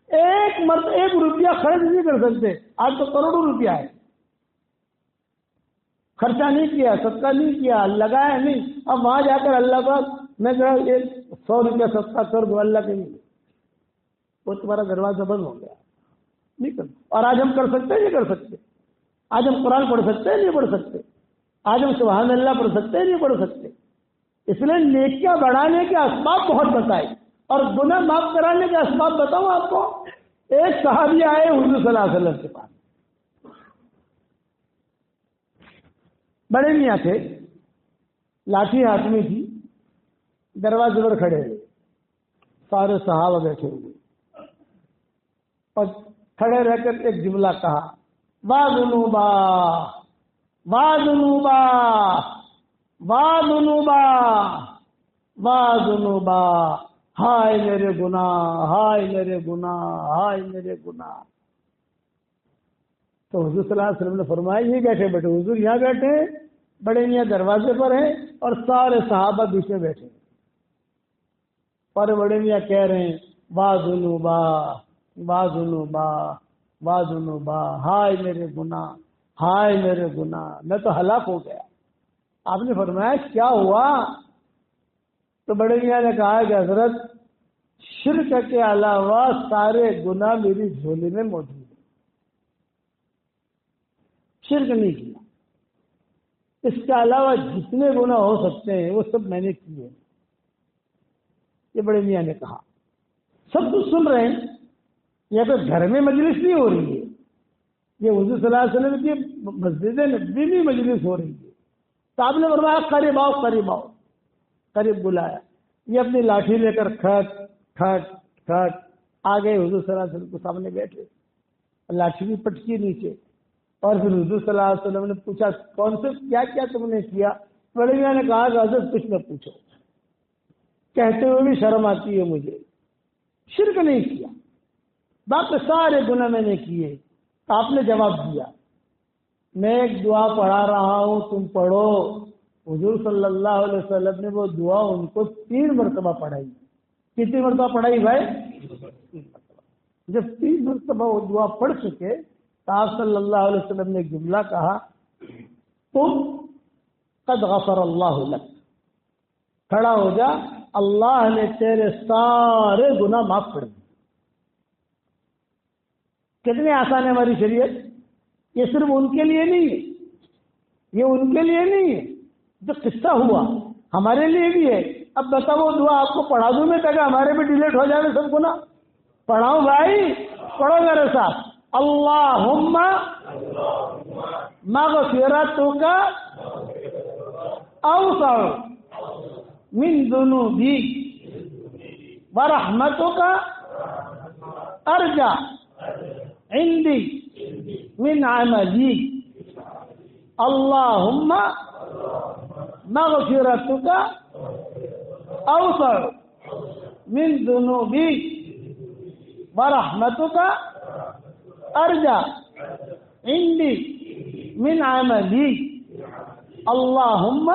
ایک روپیہ خرچ نہیں کر سکتے. آج تو کروڑوں روپیہ ہے, خرچہ نہیں کیا, صدقہ نہیں کیا, لگایا نہیں. اب وہاں جا کر اللہ کا میں ذرا 100 روپیہ صدقہ کر دوں, اللہ کے لیے, وہ تمہارا دروازہ بند ہو گیا. نہیں کر. اور آج ہم کر سکتے نہیں کر سکتے. آج ہم قرآن پڑھ سکتے نہیں پڑھ سکتے. آج ہم سبحان اللہ پڑھ سکتے نہیں پڑھ سکتے. اس لیے نیکیاں بڑھانے کے اسباب بہت بتائے, اور گناہ معاف کرانے کے اسباب بتاؤں آپ کو. ایک صحابی آئے حضور صلی اللہ علیہ وسلم کے پاس, بڑے میاں تھے, لاٹھی ہاتھ میں تھی, دروازے پر کھڑے ہوئے, سارے صحابہ بیٹھے ہوئے, اور کھڑے رہ کر ایک جملہ کہا, واہ ذنوبا واہ ذنوبا واہ ذنوبا واہ ذنوبا, ہائے میرے گناہ, ہائے میرے گناہ, ہائے میرے گناہ. تو حضور صلی اللہ علیہ وسلم نے فرمایا یہ بیٹھے بیٹھے, حضور یہاں بیٹھے ہیں, بڑے میاں دروازے پر ہیں, اور سارے صحابہ بیچ میں بیٹھے. اور بڑے میاں کہہ رہے ہیں واہ ذنوبا واہ ذنوبا واہ ذنوبا, ہائے میرے گناہ, ہائے میرے گناہ, میں تو ہلاک ہو گیا. آپ نے فرمایا کیا ہوا؟ تو بڑے میاں نے کہا کہ حضرت شرک کے علاوہ سارے گناہ میری جھولی میں موجود ہیں. شرک نہیں کیا, اس کے علاوہ جتنے گناہ ہو سکتے ہیں وہ سب میں نے کیے. یہ بڑے میاں نے کہا. سب کچھ سن رہے ہیں, یہ تو گھر میں مجلس نہیں ہو رہی ہے, یہ حضور صلی اللہ علیہ وسلم کی مسجد نبوی میں مجلس ہو رہی ہے. تو آپ نے فرمایا قریب آؤ, قریب آؤ. قریب بلایا. یہ اپنی لاٹھی لے کر کھٹ کھٹ کھٹ آگے حضور صلی اللہ علیہ وسلم کے سامنے بیٹھے, لاٹھی بھی پٹکی نیچے. اور پھر حضور صلی اللہ علیہ وسلم نے پوچھا کون سے کیا کیا تم نے کیا؟ بڑے میاں نے کہا کہ حضرت کچھ نہ پوچھو, کہتے ہوئے بھی شرم آتی ہے مجھے. شرک نہیں کیا, باقی سارے گناہ میں نے کیے. آپ نے جواب دیا میں ایک دعا پڑھا رہا ہوں, تم پڑھو. حضور صلی اللہ علیہ وسلم نے وہ دعا ان کو 3 مرتبہ پڑھائی. کتنی مرتبہ پڑھائی بھائی؟ 3 مرتبہ. جب 3 مرتبہ وہ دعا پڑھ چکے تو آپ صلی اللہ علیہ وسلم نے جملہ کہا تم قد غفر اللہ لک, کھڑا ہو جا, اللہ نے تیرے سارے گناہ معاف کر دیے. کتنی آسان ہے ہماری شریعت. یہ صرف ان کے لیے نہیں ہے, یہ ان کے لیے نہیں ہے, جو قصہ ہوا ہمارے لیے بھی ہے. اب بتاؤ وہ دعا آپ کو پڑھا دوں میں تاکہ ہمارے بھی ڈیلیٹ ہو جائے سب گناہ. پڑھاؤں بھائی, پڑھو میرے ساتھ. اللہم مغفرتک اوسع من ذنوبی ورحمتک ارجع عندی من عملی. اللہم مغفرتک اوسع من ذنوبی ورحمتک ارجع عندی من عملی. اللہم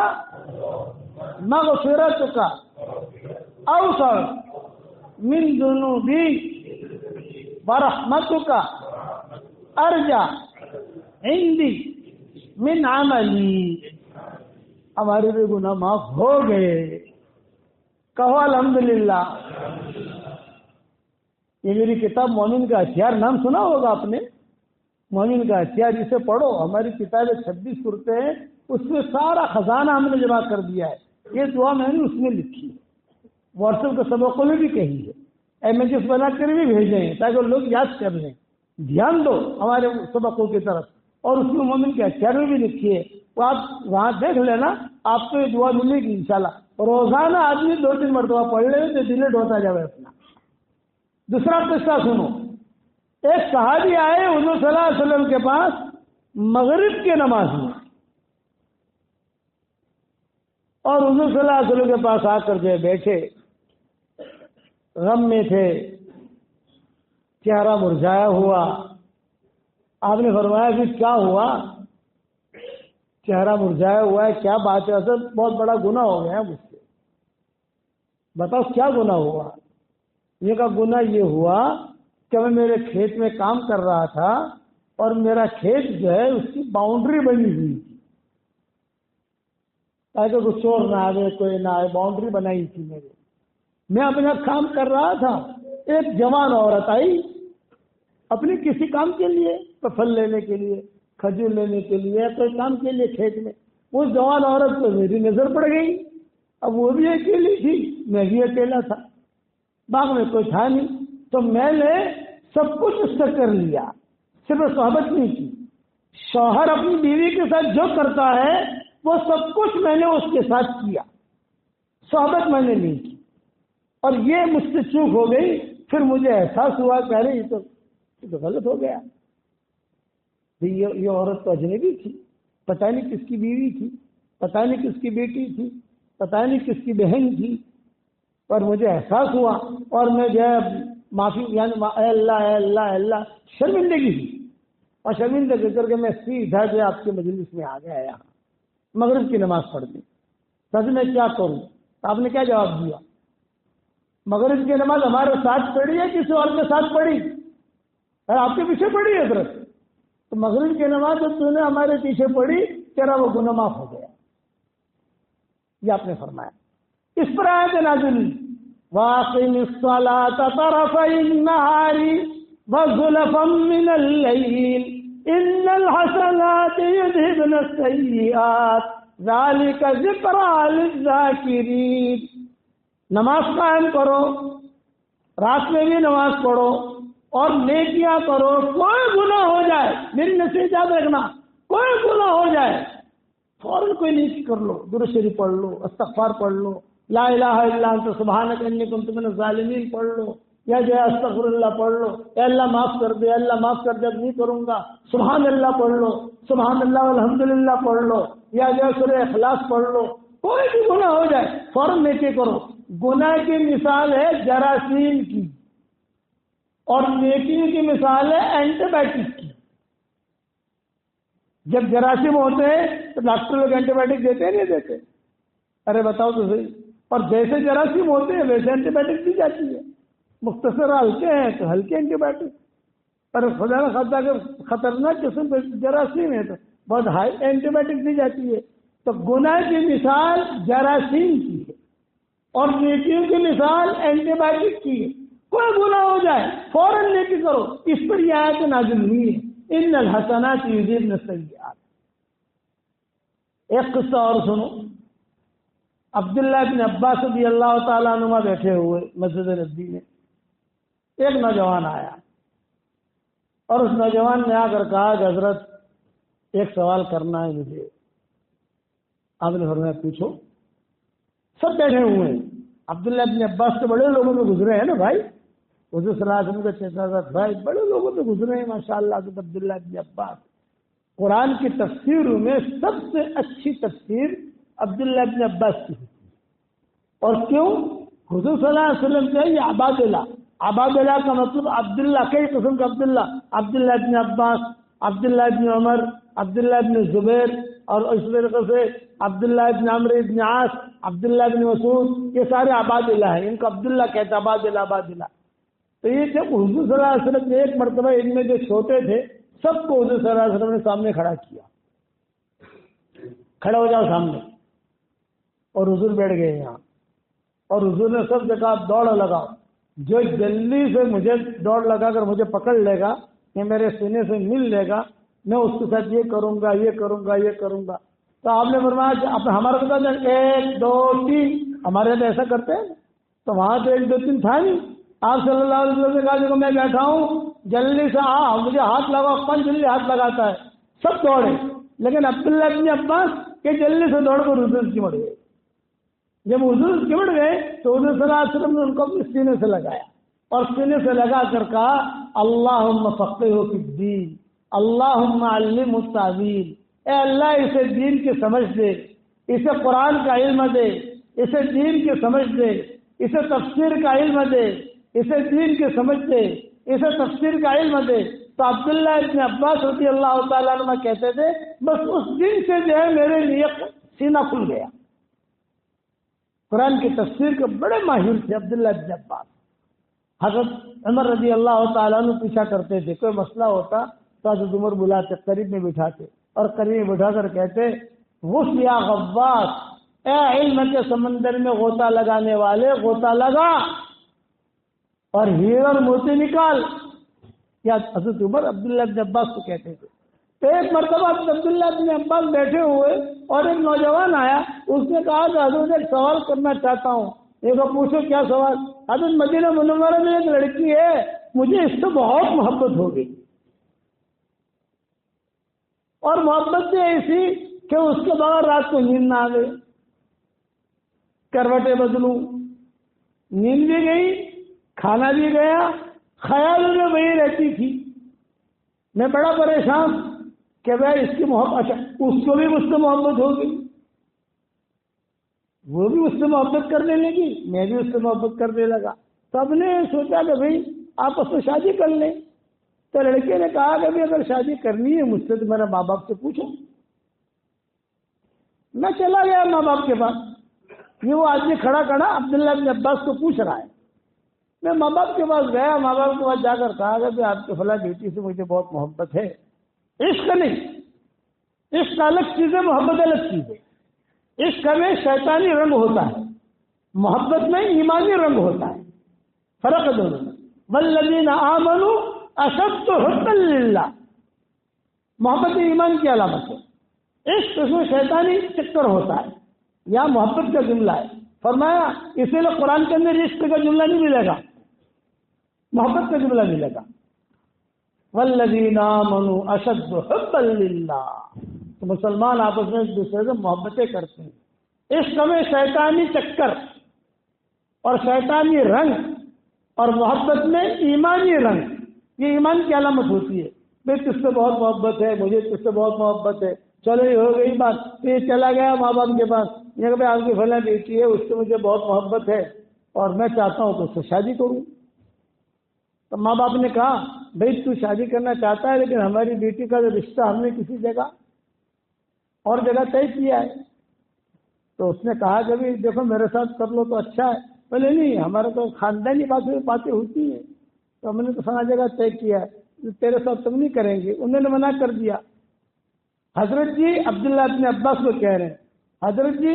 مغفرتک اوسع من ذنوبی ورحمتک ارجع عندی من عملی. ہمارے بھی گناہ معاف ہو گئے. کہو الحمدللہ. یہ میری کتاب مومن کا ہتھیار نام سنا ہوگا آپ نے. مومن کا ہتھیار, اسے پڑھو. ہماری کتابیں 26 صورتیں ہیں, اس میں سارا خزانہ ہم نے جمع کر دیا ہے. یہ دعا میں نے اس میں لکھی ہے, واٹس ایپ کے سبقوں میں بھی کہی ہے. images بنا کر بھی بھیجیں تاکہ لوگ یاد کر لیں. دھیان دو ہمارے سبقوں کی طرف. اور اس میں مومن کے اختیار میں بھی لکھی ہے, وہ آپ وہاں دیکھ لینا, آپ کو یہ دعا ملے گی انشاءاللہ. روزانہ آدمی 2-3 مرتبہ پڑھ لے تو ڈیلیٹ ہوتا جائے اپنا. دوسرا قصہ سنو. ایک صحابی آئے حضور صلی اللہ علیہ وسلم کے پاس مغرب کی نماز میں, اور حضور صلی اللہ علیہ وسلم کے پاس آ کر جو بیٹھے, غم میں تھے, چہرہ مرجھایا ہوا. آپ نے فرمایا کہ کیا ہوا, چہرہ مرجھایا ہوا ہے, کیا بات ہے؟ اصل بہت بڑا گناہ ہو گیا مجھ سے, بتاؤ کیا گناہ ہوا؟ یہ کا گناہ یہ ہوا کہ میں میرے کھیت میں کام کر رہا تھا اور میرا کھیت جو ہے اس کی باؤنڈری بنی ہوئی تھی تاکہ کوئی چور نہ آئے, کوئی نہ آئے. باؤنڈری بنائی تھی میرے, میں اپنا کام کر رہا تھا. ایک جوان عورت آئی اپنے کسی کام کے لیے, پھل لینے کے لیے, کھجور لینے کے لیے, کوئی کام کے لیے کھیت میں. وہ جوان عورت کو میری نظر پڑ گئی. اب وہ بھی اکیلی تھی, میں بھی اکیلا تھا, باغ میں کوئی تھا نہیں, تو میں نے سب کچھ اس سے کر لیا, صرف صحبت نہیں کی. شوہر اپنی بیوی کے ساتھ جو کرتا ہے وہ سب کچھ میں نے اس کے ساتھ کیا, صحبت میں نے نہیں کی. اور یہ مجھ سے چوک ہو گئی. پھر مجھے احساس ہوا کہ ارے یہ تو غلط ہو گیا. یہ عورت تو اجنبی تھی, پتہ نہیں کس کی بیوی تھی, پتہ نہیں کس کی بیٹی تھی, پتہ نہیں کس کی بہن تھی. پر مجھے احساس ہوا اور میں جو ہے معافی, یعنی اے اللہ اے اللہ اے اللہ, شرمندگی تھی. اور شرمندگی کر کے میں سیدھا جو آپ کے مجلس میں آ گیا, یہاں مغرب کی نماز پڑھ دی. سب میں کیا کروں؟ آپ نے کیا جواب دیا؟ مغرب کی نماز ہمارے ساتھ پڑھی ہے کسی اور کے ساتھ پڑھی؟ آپ کے پیچھے پڑھی ہے حضرت. تو مغرب کی نماز جب تو نے ہمارے پیچھے پڑھی, تیرا وہ گناہ معاف ہو گیا. یہ آپ نے فرمایا. اس پر آیت نازل واقم الصلاۃ طرفی النہار وزلفا من اللیل ان الحسنات یذهبن السیئات ذلک ذکری للذاکرین. نماز قائم کرو, رات میں بھی نماز پڑھو اور نیکیاں کرو. کوئی گناہ ہو جائے, میری نصیحت رکھنا, کوئی گناہ ہو جائے فوراً کوئی نیکی کر لو, درود شریف پڑھ لو, استغفار پڑھ لو, لا الہ الا انت سبحانک انی کنت من الظالمین پڑھ لو, یا جو ہے استغفر اللہ پڑھ لو, اے اللہ معاف کر دے, اللہ معاف کر دے, اب نہیں کروں گا, سبحان اللہ پڑھ لو, سبحان اللہ الحمدللہ پڑھ لو, یا جو ہے سورہ اخلاص پڑھ لو. کوئی بھی گناہ ہو جائے فوراً نیکی کرو. گناہ کی مثال ہے جراثیم کی اور نیکی کی مثال ہے اینٹی بائیوٹک کی. جب جراثیم ہوتے ہیں تو ڈاکٹر لوگ اینٹی بائیوٹک دیتے ہیں نہیں دیتے؟ ارے بتاؤ تو صحیح. اور جیسے جراثیم ہوتے ہیں ویسے اینٹی بائیوٹک دی جاتی ہے. مختصر ہلکے ہیں تو ہلکے اینٹی بائیوٹک, پر خدا نہ خدا کے خطرناک قسم کے جراثیم ہے تو بہت ہائی اینٹی بائیوٹک دی جاتی ہے. تو گناہ کی مثال جراثیم کی ہے اور نیکیوں کی مثال اینٹی بائیوٹک کی ہے. کوئی گناہ ہو جائے فوراً نیکی کرو. اس پر یہ آیت نازل ہوئی ہے ان الحسنات یذهبن السیئات. ایک قصہ اور سنو. عبداللہ بن عباس رضی اللہ تعالیٰ عنہ بیٹھے ہوئے مسجد نبوی میں, ایک نوجوان آیا اور اس نوجوان نے آ کر کہا کہ حضرت ایک سوال کرنا ہے مجھے. آپ نے فرمایا پوچھو. سب بیٹھے ہوئے ہیں. عبداللہ بن عباس کے بڑے لوگوں میں گزرے ہیں نا بھائی, حضور صلی اللہ علیہ وسلم کے چچا بھائی بڑے لوگوں میں گزرے ہیں ماشاءاللہ. عبداللہ بن عباس قرآن کی تفسیروں میں سب سے اچھی تفسیر عبداللہ بن عباس کی. اور کیوں؟ حضور صلی اللہ علیہ وسلم سے یہ عبادلہ, عبادلہ کا مطلب عبداللہ, کئی قسم کا عبداللہ, عبداللہ بن عباس, عبداللہ بن عمر, عبداللہ بن زبیر, اور اس طریقے سے عبداللہ بن عمرو بن عاص, عبداللہ بن مسعود, یہ سارے عبادلہ ہیں. ان کو عبداللہ کہتے ہیں, عبادلہ عبادلہ. تو یہ جب حضور صلی اللہ علیہ وسلم نے ایک مرتبہ ان میں جو چھوٹے تھے سب کو حضور صلی اللہ علیہ وسلم نے سامنے کھڑا کیا, کھڑا ہو جاؤ سامنے. اور حضور بیٹھ گئے یہاں, اور حضور نے سب سے کہا دوڑ لگاؤ. جو جلدی سے مجھے دوڑ لگا کر مجھے پکڑ لے گا, کہ میرے سینے سے مل لے گا, میں اس کے ساتھ یہ کروں گا, یہ کروں گا, یہ کروں گا. تو آپ نے فرمایا ہمارا بتا 1 2 3, ہمارے یہاں ایسا کرتے ہیں. تو وہاں تو 1 2 3 تھا نہیں, آپ صلی اللہ علیہ وسلم نے کہا دیکھو میں بیٹھا ہوں جلدی سے مجھے ہاتھ لگاؤ، کون جلدی ہاتھ لگاتا ہے؟ سب دوڑے، لیکن عبداللہ ابن عباس کہ جلدی سے دوڑ کر حضور چمٹ گئے۔ جب حضور چمٹ گئے تو حضور صلی اللہ علیہ وسلم نے ان کو اپنے سینے سے لگایا اور سینے سے لگا کر کہا اللہم فقہہ فی الدین اللہم علمہ التاویل، اے اللہ اسے دین کی سمجھ دے، اسے قرآن کا علم دے، اسے دین کی سمجھ دے، اسے تفسیر کا علم دے، اسے دین کی سمجھ دے، اسے تفسیر کا علم دے۔ تو عبداللہ ابن عباس رضی اللہ تعالیٰ عنہ کہتے تھے بس اس دن سے جو ہے میرے لیے سینہ کھل گیا۔ قرآن کی تفسیر کے بڑے ماہر تھے عبداللہ ابن عباس۔ حضرت عمر رضی اللہ تعالیٰ عنہ پوچھا کرتے تھے، کوئی مسئلہ ہوتا تو حضرت عمر بلاتے، قریب میں بٹھاتے اور قریب میں بٹھا کر کہتے غوث یا غواص، اے علم کے سمندر میں غوطہ لگانے والے غوطہ لگا اور ہیرے اور موتی نکال۔ کیا حضرت عمر عبداللہ ابن عباس کو کہتے تھے۔ تو ایک مرتبہ عبداللہ ابن عباس بیٹھے ہوئے اور ایک نوجوان آیا، اس نے کہا کہ حضرت ایک سوال کرنا چاہتا ہوں۔ ایک پوچھو کیا سوال؟ حضرت مدینہ منورہ میں ایک لڑکی ہے، مجھے اس سے بہت محبت ہو گئی اور محبت سے ایسی کہ اس کے بغیر رات کو نیند نہ آئے، کروٹیں بدلوں، نیند بھی گئی، کھانا بھی گیا، خیال میں وہی رہتی تھی۔ میں بڑا پریشان کہ بھائی اس کی محبت، اچھا اس کو بھی مجھ سے محبت ہو گئی، وہ بھی اس سے محبت کرنے لگی، میں بھی اس سے محبت کرنے لگا۔ سب نے سوچا کہ بھائی آپس میں شادی کر لیں۔ تو لڑکے نے کہا کہ اگر شادی کرنی ہے مجھ سے تو میرے ماں باپ سے پوچھو۔ میں چلا گیا ماں باپ کے پاس، یہ وہ آدمی کھڑا عبداللہ بن عباس کو پوچھ رہا ہے۔ میں ماں باپ کے پاس گیا، ماں باپ کے پاس جا کر کہا کہ آپ کے فلاں بیٹی سے مجھے بہت محبت ہے۔ عشق نہیں، عشق الگ چیز ہے، محبت الگ چیز ہے۔ عشق میں شیطانی رنگ ہوتا ہے، محبت میں ایمانی رنگ ہوتا ہے، فرق ہے دونوں میں۔ والذین آمنوا اشد حبا للہ، محبت ایمان کی علامت ہے۔ عشق اس میں شیطانی چکر ہوتا ہے، یہاں محبت کا جملہ ہے۔ فرمایا اسی لیے قرآن کے اندر عشق کا جملہ نہیں ملے گا، محبت کا جملہ ملے گا۔ والذین آمنوا اشد حبا للہ، تو مسلمان آپس میں ایک دوسرے سے محبتیں کرتے ہیں۔ عشق میں شیطانی چکر اور شیطانی رنگ اور محبت میں ایمانی رنگ، یہ ایمان کی علامت ہوتی ہے۔ میں تجھ سے بہت محبت ہے، مجھے تجھ سے بہت محبت ہے، چلو یہ ہو گئی بات۔ تو یہ چلا گیا ماں باپ کے پاس، یہ کہ آپ کی فلاں بیٹی ہے، اس سے مجھے بہت محبت ہے اور میں چاہتا ہوں کہ اس سے شادی کروں۔ تو ماں باپ نے کہا بھائی تو شادی کرنا چاہتا ہے لیکن ہماری بیٹی کا جو رشتہ ہم نے کسی جگہ اور جگہ طے کیا ہے۔ تو اس نے کہا کہ بھی دیکھو میرے ساتھ کر لو تو اچھا ہے۔ بولے نہیں، ہمارا تو خاندانی باتیں ہوتی ہیں، تو ہم نے تو فلاں جگہ طے کیا ہے، تیرے ساتھ تم نہیں کریں گے۔ انہوں نے منع کر دیا۔ حضرت جی عبداللہ ابن عباس کو کہہ رہے ہیں حضرت جی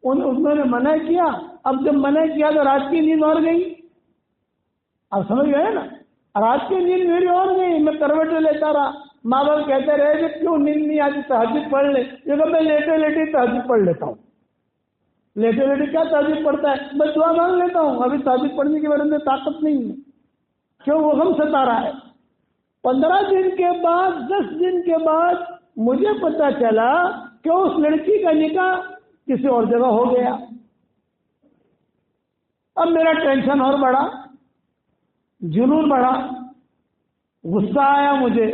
انہوں نے منع کیا، اب جب منع کیا تو رات کی نیند اور گئی۔ اب سمجھ گئے نا، رات کی نیند میری اور گئی، میں کروٹیں لیتا رہا۔ ماں باپ کہتے رہے کہ کیوں نیند نہیں آتی، تہجد پڑھ لے۔ یہ کہ میں لیٹے لیٹے تہجد پڑھ لیتا ہوں۔ لیٹے لیٹے کیا تہجد پڑھتا ہے، میں دعا مانگ لیتا ہوں، ابھی تہجد پڑھنے کی میرے اندر طاقت نہیں ہے، کیوں وہ غم ستا رہا ہے۔ 15 دن کے بعد 10 دن کے بعد مجھے پتا چلا کہ اس لڑکی کا نکاح کسی اور جگہ ہو گیا۔ اب میرا ٹینشن اور بڑھا، جنون بڑھا، غصہ آیا مجھے۔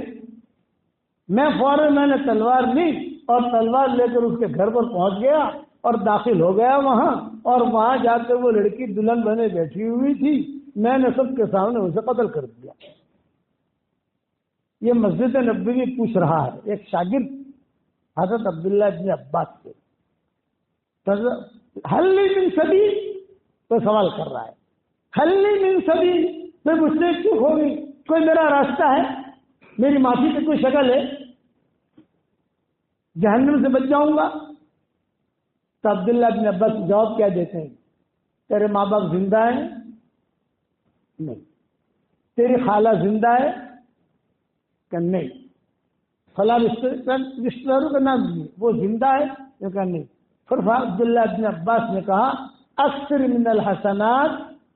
میں فوراً میں نے تلوار لی اور تلوار لے کر اس کے گھر پر پہنچ گیا اور داخل ہو گیا وہاں، اور وہاں جا کے وہ لڑکی دلہن بنے بیٹھی ہوئی تھی، میں نے سب کے سامنے اسے قتل کر دیا۔ یہ مسجد نبوی پوچھ رہا ہے ایک شاگرد حضرت عبداللہ ابن عباس سے، حل من سبیل، تو سوال کر رہا ہے حل من سبیل، میں مجھ سے چوک ہو گئی، کوئی میرا راستہ ہے، میری معافی کی کوئی شکل ہے، جہنم سے بچ جاؤں گا؟ تو عبداللہ ابن عباس جواب کیا دیتے ہیں، تیرے ماں باپ زندہ ہیں؟ نہیں۔ تیری خالہ زندہ ہے؟ کہ نہیں۔ فلاں رشتہ داروں کا نام دیے، وہ زندہ ہے؟ کہ نہیں۔ پھر عبداللہ ابن عباس نے کہا اکثر من الحسنات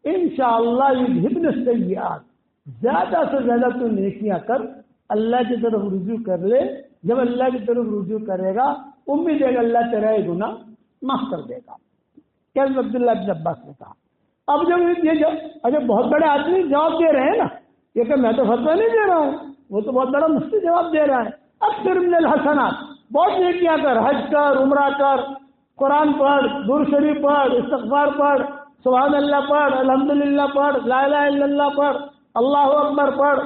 انشاءاللہ یذہبن السیئات، زیادہ سے زیادہ تو نیکیاں کر، اللہ کی طرف رجوع کر لے. جب اللہ کی طرف رجوع کرے گا امید ہے کہ اللہ تیرا یہ گناہ معاف کر دے گا. کیسے عبداللہ بن عباس نے کہا. اب جب یہ بہت بڑے آدمی جواب دے رہے ہیں نا، یہ کہ میں تو فتویٰ نہیں دے رہا ہوں، وہ تو بہت بڑا مفتی جواب دے رہا ہے. اکثر من الحسنات، بہت نیکیاں کر، حج کر، عمرہ کر، قرآن پڑھ، درود شریف پڑھ، استغفار پڑھ، سبحان اللہ پڑھ، الحمدللہ پڑھ، لا الہ الا اللہ پڑھ، اللہ اکبر پڑھ.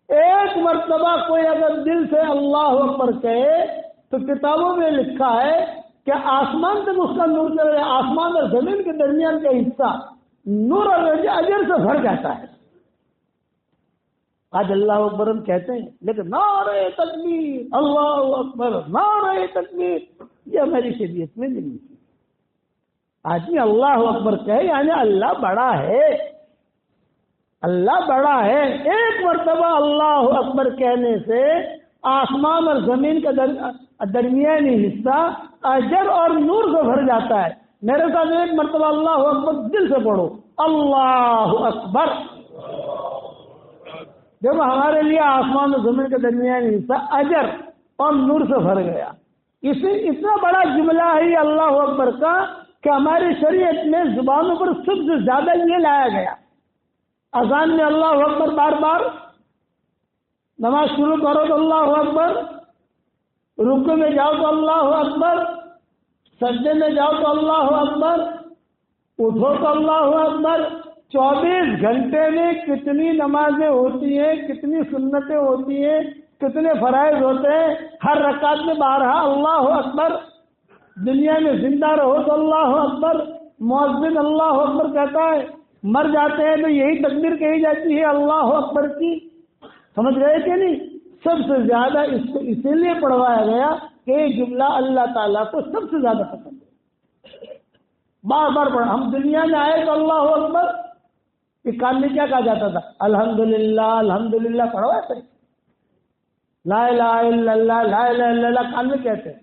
ایک مرتبہ کوئی اگر دل سے اللہ اکبر کہے تو کتابوں میں لکھا ہے کہ آسمان تک اس کا نور چلے، آسمان اور زمین کے درمیان کا حصہ نور اور اجر سے بھر جاتا ہے. آج اللہ اکبر ہم کہتے ہیں، لیکن نعرہ تکبیر، اللہ اکبر، نعرہ تکبیر، یہ ہماری شریعت میں نہیں ہے. آدمی اللہ اکبر کہے یعنی اللہ بڑا ہے، اللہ بڑا ہے. ایک مرتبہ اللہ اکبر کہنے سے آسمان اور زمین کا درمیانی حصہ اجر اور نور سے بھر جاتا ہے. میرے ساتھ ایک مرتبہ اللہ اکبر دل سے پڑھو، اللہ اکبر. جب ہمارے لیے آسمان اور زمین کا درمیانی حصہ اجر اور نور سے بھر گیا. اتنا بڑا جملہ ہے یہ اللہ اکبر کا کہ ہماری شریعت میں زبانوں پر سب سے زیادہ یہ لایا گیا. اذان میں اللہ اکبر بار بار، نماز شروع کرو تو اللہ اکبر، رکوع میں جاؤ تو اللہ اکبر، سجدے میں جاؤ تو اللہ اکبر، اٹھو تو اللہ اکبر. 24 گھنٹے میں کتنی نمازیں ہوتی ہیں، کتنی سنتیں ہوتی ہیں، کتنے فرائض ہوتے ہیں. ہر رکعت میں بارہا اللہ اکبر. دنیا میں زندہ رہو تو اللہ اکبر. مؤذن اللہ اکبر کہتا ہے، مر جاتے ہیں تو یہی تکبیر کہی جاتی ہے اللہ اکبر کی. سمجھ گئے کہ نہیں؟ سب سے زیادہ اس کو اسی لیے پڑھوایا گیا کہ یہ جملہ اللہ تعالیٰ کو سب سے زیادہ پسند ہے. بار بار پڑھا. ہم دنیا میں آئے تو اللہ اکبر، یہ کان میں کیا کہا جاتا تھا؟ الحمدللہ الحمدللہ پڑھواتے. لا الہ الا اللہ، لا الہ الا اللہ کان میں کہتے ہیں.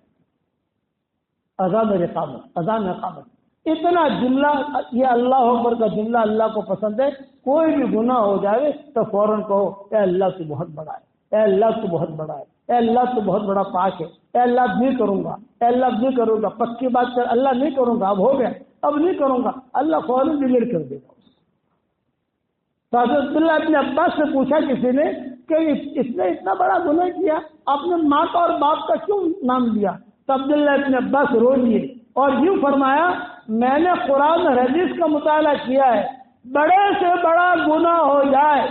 اذان اقامت، اذان اقامت، اتنا جملہ یہ اللہ اکبر کا جملہ اللہ کو پسند ہے. کوئی بھی گناہ ہو جائے تو فوراً کہو اے اللہ تو بہت بڑا ہے، اے اللہ تو بہت بڑا ہے، اے اللہ تو بہت بڑا پاک ہے، اے اللہ اب نہیں کروں گا، اے اللہ اب نہیں کروں گا. پکی بات کر، اللہ نہیں کروں گا، اب ہو گیا، اب نہیں کروں گا، اللہ فوراً ڈیلیٹ کر دے گا. حضرت عبداللہ ابن عباس سے پوچھا کسی نے کہ اس نے اتنا بڑا گناہ کیا، آپ نے ماں کا اور باپ کا کیوں نام لیا؟ تو عبداللہ ابن عباس رو لیے اور یوں فرمایا، میں نے قرآن اور حدیث کا مطالعہ کیا ہے، بڑے سے بڑا گناہ ہو جائے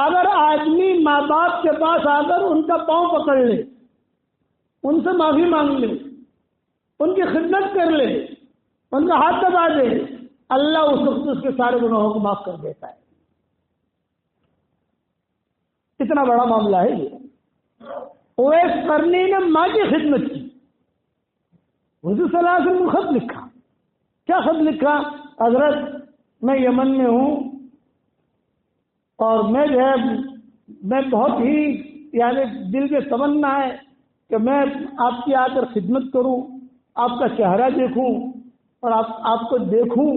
اگر آدمی ماں باپ کے پاس آ کر ان کا پاؤں پکڑ لے، ان سے معافی مانگ لے، ان کی خدمت کر لے، ان کا ہاتھ دبا دے، اللہ اس وقت اس کے سارے گناہوں کو معاف کر دیتا ہے. اتنا بڑا معاملہ ہے یہ. اویس قرنی نے ماں کی خدمت کی. حضور صلی اللہ علیہ وسلم نے خط لکھا. کیا خط لکھا؟ حضرت میں یمن میں ہوں اور میں جو ہے میں بہت ہی یعنی دل میں تمنا ہے کہ میں آپ کی آ کر خدمت کروں، آپ کا چہرہ دیکھوں اور آپ کو دیکھوں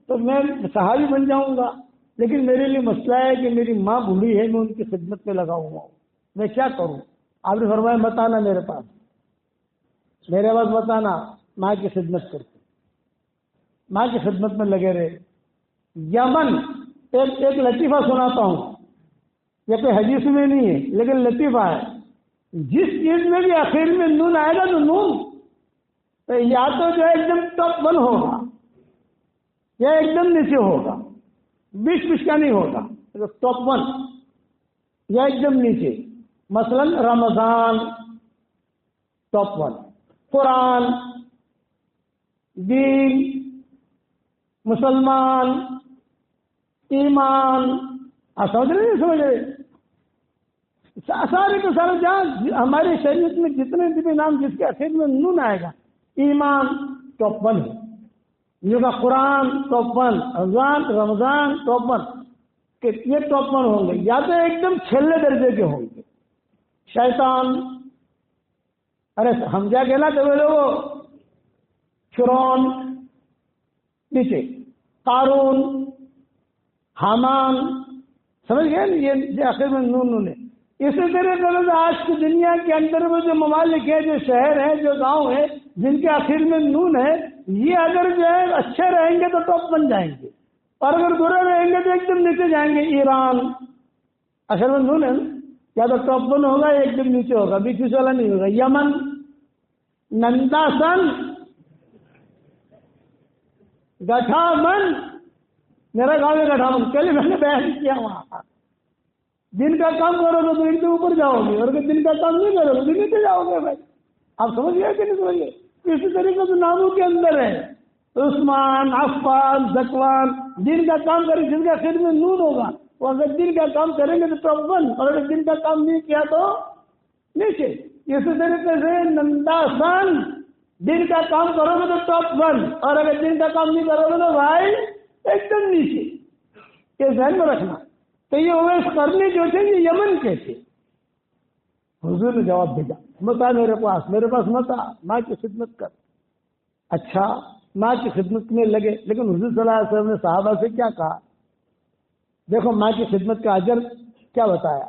تو میں صحابی بن جاؤں گا. لیکن میرے لیے مسئلہ ہے کہ میری ماں بوڑھی ہے، میں ان کی خدمت میں لگا ہوا ہوں، میں کیا کروں؟ آپ نے فرمایا مت آنا میرے پاس، میرے پاس مت آنا، ماں کی خدمت کرتے. ماں کی خدمت میں لگے رہے. یمن ایک لطیفہ سناتا ہوں، یہ کوئی حدیث میں نہیں ہے لیکن لطیفہ ہے. جس چیز میں بھی آخر میں نون آئے گا تو نون تو یا تو جو ہے ایک دم ٹاپ 1 ہوگا یا ایک دم نیچے ہوگا، بیچ کا نہیں ہوگا، ٹاپ 1 یا ایک دم نیچے. مثلا رمضان ٹاپ 1، قرآن، دین، مسلمان، ایمان. سمجھ رہے سارے کے سارے جہاں ہماری شریعت میں جتنے بھی نام جس کے آخر میں نون آئے گا، ایمان ٹاپ 1 ہے، یہ کا قرآن ٹاپ 1، رمضان ٹاپ 1، کہ یہ ٹاپ 1 ہوں گے. یا تو ایک دم چھلے درجے کے ہوں گے. شیطان، ارے ہم کیا کہنا چاہے لوگ، فرعون نیچے، قارون، حامان، سمجھ گئے نا، یہ آخر میں نون ہے. اسی طرح سے آج کی دنیا کے اندر وہ جو ممالک ہیں، جو شہر ہیں، جو گاؤں ہیں، جن کے آخر میں نون ہے، یہ اگر جو ہے اچھے رہیں گے تو ٹاپ بن جائیں گے، اور اگر برے رہیں گے تو ایک دم نیچے جائیں گے. ایران آخر میں نون ہے نا، یا تو ٹاپ ون ہوگا یا ایک دم نیچے ہوگا، بیچ بیچ والا نہیں ہوگا. یمن، ننداسن، گٹھامن، میرا گاؤں ہے گٹھامن، پہلے میں نے بیان کیا وہاں. دن کا کام کرو گے تو ایک اوپر جاؤ گے، اور اگر دن کا کام نہیں کرو گے تو نیچے جاؤ گے. بھائی آپ سمجھ گئے کہ نہیں سمجھ گئے؟ اسی طریقے سے ناموں کے اندر ہے عثمان، عفان، زکوان. دن کا کام کریں جن کا خیر میں نون ہوگا، وہ اگر دن کا کام کریں گے تو ٹاپ ون، اور اگر دن کا کام نہیں کیا تو نیچے. اسی طریقے سے ننداسن، دن کا کام کرو گے تو ٹاپ ون، اور اگر دن کا کام نہیں کرو گے تو بھائی ایک دم نیچے. یہ ذہن میں رکھنا. تو یہ اویس کرنی جو تھے یہ یمن کے تھے. حضور نے جواب بھیجا، مت آ میرے پاس مت آ، ماں کی خدمت کر. اچھا ماں کی خدمت میں لگے، لیکن حضور صلی اللہ علیہ وسلم نے صحابہ سے کیا کہا؟ دیکھو ماں کی خدمت کا اجر کیا بتایا.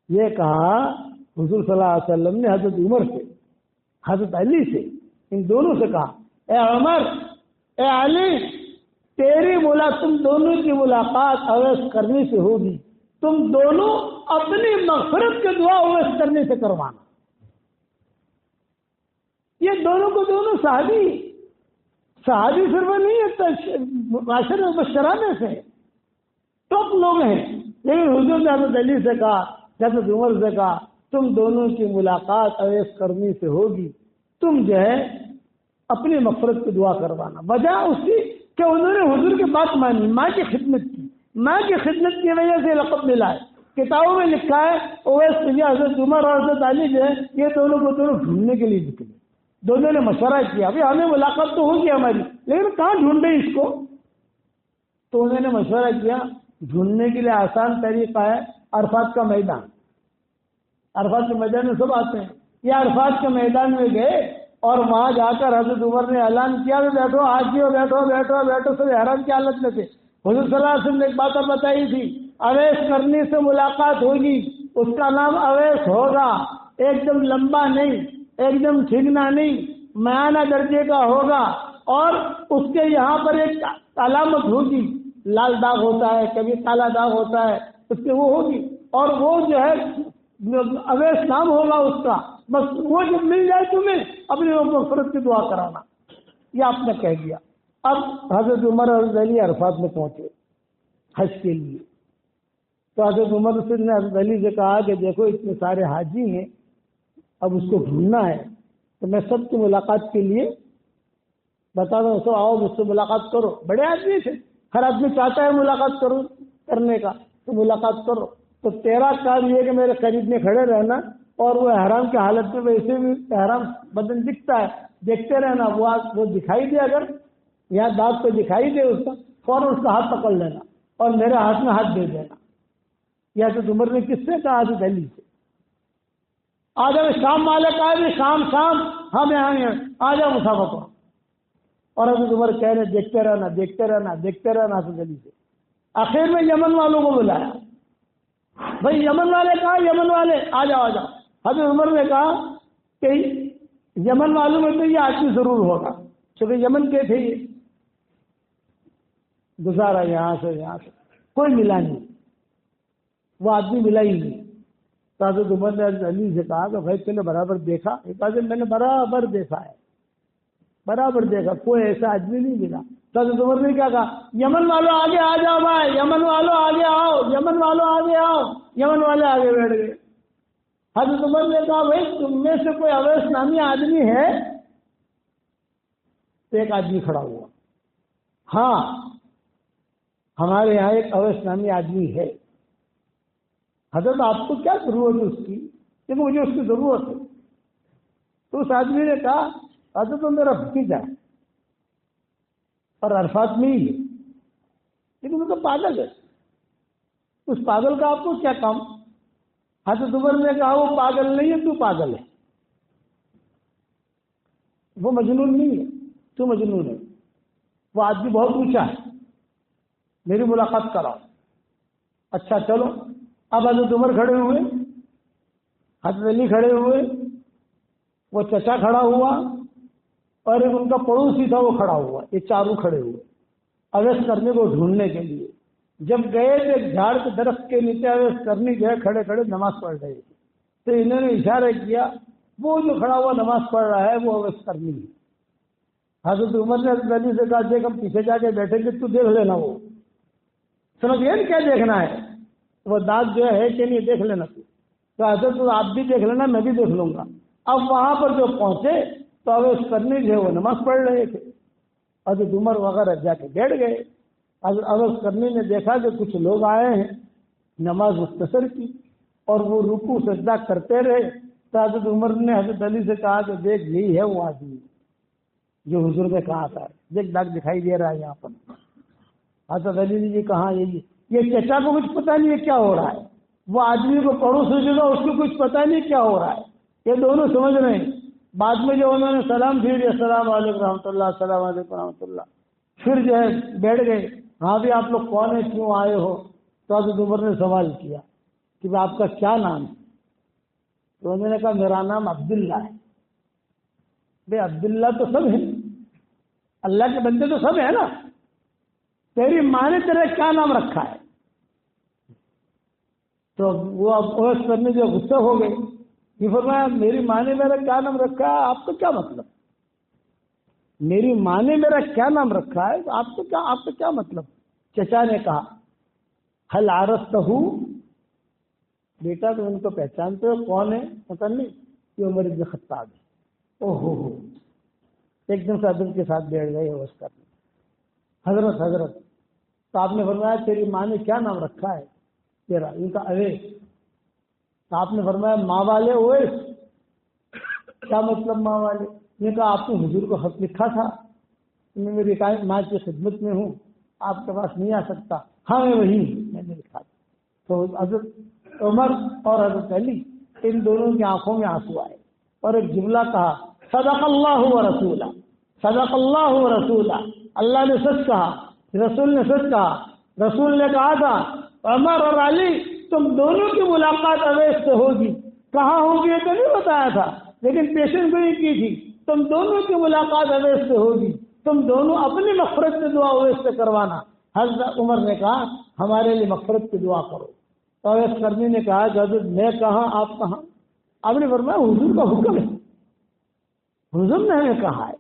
یہ کہا حضور صلی اللہ علیہ وسلم نے حضرت عمر سے، حضرت علی سے، ان دونوں سے کہا، اے عمر، اے علی، تم دونوں کی ملاقات اویس کرنے سے ہوگی. تم دونوں اپنی مغفرت کے دعا اویس کرنے سے کروانا. یہ دونوں کو دونوں صحابی صرف نہیں ہے، معاشر مبشرہ میں سے ٹاپ لوگ ہیں. لیکن حضور نے حضرت علی سے کہا، حضرت عمر سے کہا، تم دونوں کی ملاقات اویس کرنے سے ہوگی، تم جو ہے اپنی مغفرت کی دعا کروانا. وجہ اس کی کہ انہوں نے حضور کی بات مانی، ماں کی خدمت کی. ماں کی خدمت کی وجہ سے لقب ملا ہے. کتابوں میں لکھا ہے اویس حضرت عمر اور حضرت علی جو ہے یہ دونوں کو دونوں ڈھونڈنے کے لیے نکلے. دونوں نے مشورہ کیا، ابھی ہمیں ملاقات تو ہوگی ہماری، لیکن کہاں ڈھونڈے اس کو؟ تو انہوں نے مشورہ کیا، ڈھونڈنے کے لیے آسان طریقہ ہے عرفات کا میدان. عرفات کے میدان میں سب آتے ہیں. یہ عرفات کے میدان میں گئے اور وہاں جا کر حضرت عمر نے اعلان کیا کہ بیٹھو، حاجیو بیٹھو بیٹھو بیٹھو. سب حیران کی حالت میں تھے. حضور صلی اللہ علیہ وسلم نے ایک بات بتائی تھی، اویس کرنی سے ملاقات ہوگی، اس کا نام اویس ہوگا، ایک دم لمبا نہیں، ایک دم ٹھیکنا نہیں، میانہ درجے کا ہوگا، اور اس کے یہاں پر ایک علامت ہوگی، لال داغ ہوتا ہے، کبھی کالا داغ ہوتا ہے، اس کے وہ ہوگی، اور وہ جو ہے اویس نام ہوگا اس کا. بس وہ جب مل جائے تمہیں اپنی مغفرت کی دعا کرانا. یہ آپ نے کہہ دیا. اب حضرت عمر اور حضرت علی عرفات میں پہنچے حج کے لیے. تو حضرت عمر نے حضرت علی سے کہا کہ دیکھو اتنے سارے حاجی ہیں، اب اس کو ڈھونڈنا ہے، تو میں سب کی ملاقات کے لیے بتا دوں، سو آؤ مجھ سے ملاقات کرو. بڑے آدمی تھے، ہر آدمی چاہتا ہے ملاقات کرنے کا، تو ملاقات کرو. تو تیرا کام یہ کہ میرے قریب میں کھڑے رہنا، اور وہ احرام کی حالت میں ویسے بھی احرام بدن دکھتا ہے، دیکھتے رہنا. وہ دکھائی دے، اگر یہاں دانت پہ دکھائی دے اس کا، فوراً اس کا ہاتھ پکڑ لینا اور میرے ہاتھ میں ہاتھ دے دینا. یا تو عمر نے کس سے کہا؟ حضرت علی سے. آ جاؤ شام والے کہا بھی شام ہم یہاں ہیں، آ جاؤ مسافہ کرو. اور حضرت عمر کہہ رہے دیکھتے رہنا حضرت علی سے. آخر میں یمن والوں کو بلایا. بھائی یمن والے کہا، یمن والے آ جاؤ. حضرت عمر نے کہا کہ یمن والوں میں تو یہ آدمی ضرور ہوگا، کیونکہ یمن کے تھے. یہ گزارا یہاں سے کوئی ملا نہیں، وہ آدمی ملا ہی نہیں. تو حضرت عمر نے حضرت علی سے کہا کہ بھائی تم نے برابر دیکھا؟ میں نے برابر دیکھا ہے، برابر دیکھا، کوئی ایسا آدمی نہیں ملا. تو حضرت عمر نے کیا کہا؟ یمن والوں آگے آ جاؤ بھائی، یمن والوں آگے آؤ، یمن والوں آگے آؤ. یمن والے آگے بیٹھ گئے. حضرت عمر نے کہا بھائی تم میں سے کوئی اویس نامی آدمی ہے؟ تو ایک آدمی کھڑا ہوا، ہاں ہمارے یہاں ایک اویس نامی آدمی ہے. حضرت آپ کو کیا ضرورت ہے اس کی؟ لیکن مجھے اس کی ضرورت ہے. تو اس آدمی نے کہا حضرت تو میرا بھتیجا ہے اور عرفات میں ہی ہے، لیکن وہ تو پاگل ہے. اس پاگل کا آپ کو کیا کام؟ حضرت عمر نے کہا وہ پاگل نہیں ہے، تو پاگل ہے. وہ مجنون نہیں ہے، تو مجنون ہے. وہ آدمی بہت اونچا ہے، میری ملاقات کراؤ. اچھا چلو. اب حضرت عمر کھڑے ہوئے, حضرت علی کھڑے ہوئے, وہ چچا کھڑا ہوا, اور ایک ان کا پڑوسی تھا وہ کھڑا ہوا. یہ چاروں کھڑے ہوئے اویس کرنے کو ڈھونڈنے کے لیے. جب گئے تو ایک جھاڑ کے درخت کے نیچے اویس کرنی جو ہے کھڑے کھڑے نماز پڑھ رہے تھے. تو انہوں نے اشارہ کیا وہ جو کھڑا ہوا نماز پڑھ رہا ہے وہ اویس کرنی ہے. حضرت عمر نے حضرت علی سے کہا دیکھ ہم پیچھے جا کے بیٹھے گے تو دیکھ لینا. وہ سمجھ گئے کیا دیکھنا ہے, وہ دانت جو ہے کہ نہیں دیکھ لینا. تو حضرت آپ بھی دیکھ لینا میں بھی دیکھ لوں گا. اب وہاں پر جو پہنچے تو اویس کرنی جو ہے وہ نماز پڑھ رہے تھے. حضرت عمر وغیرہ جا کے بیٹھ گئے. اویس کرنی نے دیکھا کہ کچھ لوگ آئے ہیں, نماز مختصر کی اور وہ رکوع سجدہ کرتے رہے. تو حضرت عمر نے حضرت علی سے کہا کہ دیکھ یہی ہے وہ آدمی جو حضور نے کہا تھا, دیکھ داغ دکھائی دے رہا ہے یہاں پر. حضرت علی نے یہ کہا یہ چچا کو کچھ پتہ نہیں ہے کیا ہو رہا ہے, وہ آدمی کو پڑوس سے جو اس کو کچھ پتہ نہیں کیا ہو رہا ہے. یہ دونوں سمجھ رہے ہیں. بعد میں جو انہوں نے سلام پھر دیا السلام علیکم رحمۃ اللہ, السلام علیکم رحمۃ اللہ, پھر جو ہے بیٹھ گئے. ہاں بھی آپ لوگ کون ہیں, کیوں آئے ہو؟ تو حضرت عمر نے سوال کیا کہ آپ کا کیا نام ہے؟ تو انہوں نے کہا میرا نام عبداللہ ہے. بھائی عبداللہ تو سب ہیں, اللہ کے بندے تو سب ہیں نا, تیری ماں نے تیرا کیا نام رکھا ہے؟ تو وہ اویس کرنے جو غصہ ہو گئے. یہ فرمایا میری ماں نے میرا کیا نام رکھا ہے, آپ کو کیا مطلب؟ میری ماں نے میرا کیا نام رکھا ہے آپ کو کیا مطلب؟ چچا نے کہا حل عرفتہ, بیٹا تم ان کو پہچانتے ہو کون ہے؟ پتہ نہیں, یہ عمر بن خطاب ہے. او ہو ایک دم سے حضرت کے ساتھ بیٹھ گئے اویس کرنے. حضرت تو آپ نے فرمایا تیری ماں نے کیا نام رکھا ہے تیرا؟ ان کا اویس. تو آپ نے فرمایا ماں والے اویس. کیا مطلب ماں والے؟ نے کہا آپ نے حضور کو خط لکھا تھا, میں میری ماں کی خدمت میں ہوں, آپ کے پاس نہیں آ سکتا. ہاں وہی میں نے لکھا تھا. تو حضرت عمر اور حضرت علی ان دونوں کی آنکھوں میں آنسو آئے اور ایک جملہ کہا صدق اللہ و رسولہ, صدق اللہ و رسولہ. اللہ نے سچ کہا, رسول نے سچ کہا. رسول نے کہا تھا عمر اور علی تم دونوں کی ملاقات اویس سے ہوگی. کہاں ہوگی یہ تو نہیں بتایا تھا, لیکن پیشن گوئی کی تھی تم دونوں کی ملاقات اویس سے ہوگی, تم دونوں اپنی مغفرت کی دعا اویس سے کروانا. حضرت عمر نے کہا ہمارے لیے مغفرت کی دعا کرو. تو اویس کرنی نے کہا کہ حضرت میں کہاں آپ کہاں؟ آپ نے فرمایا حضور کا حکم ہے, حضور نے ہمیں کہا ہے.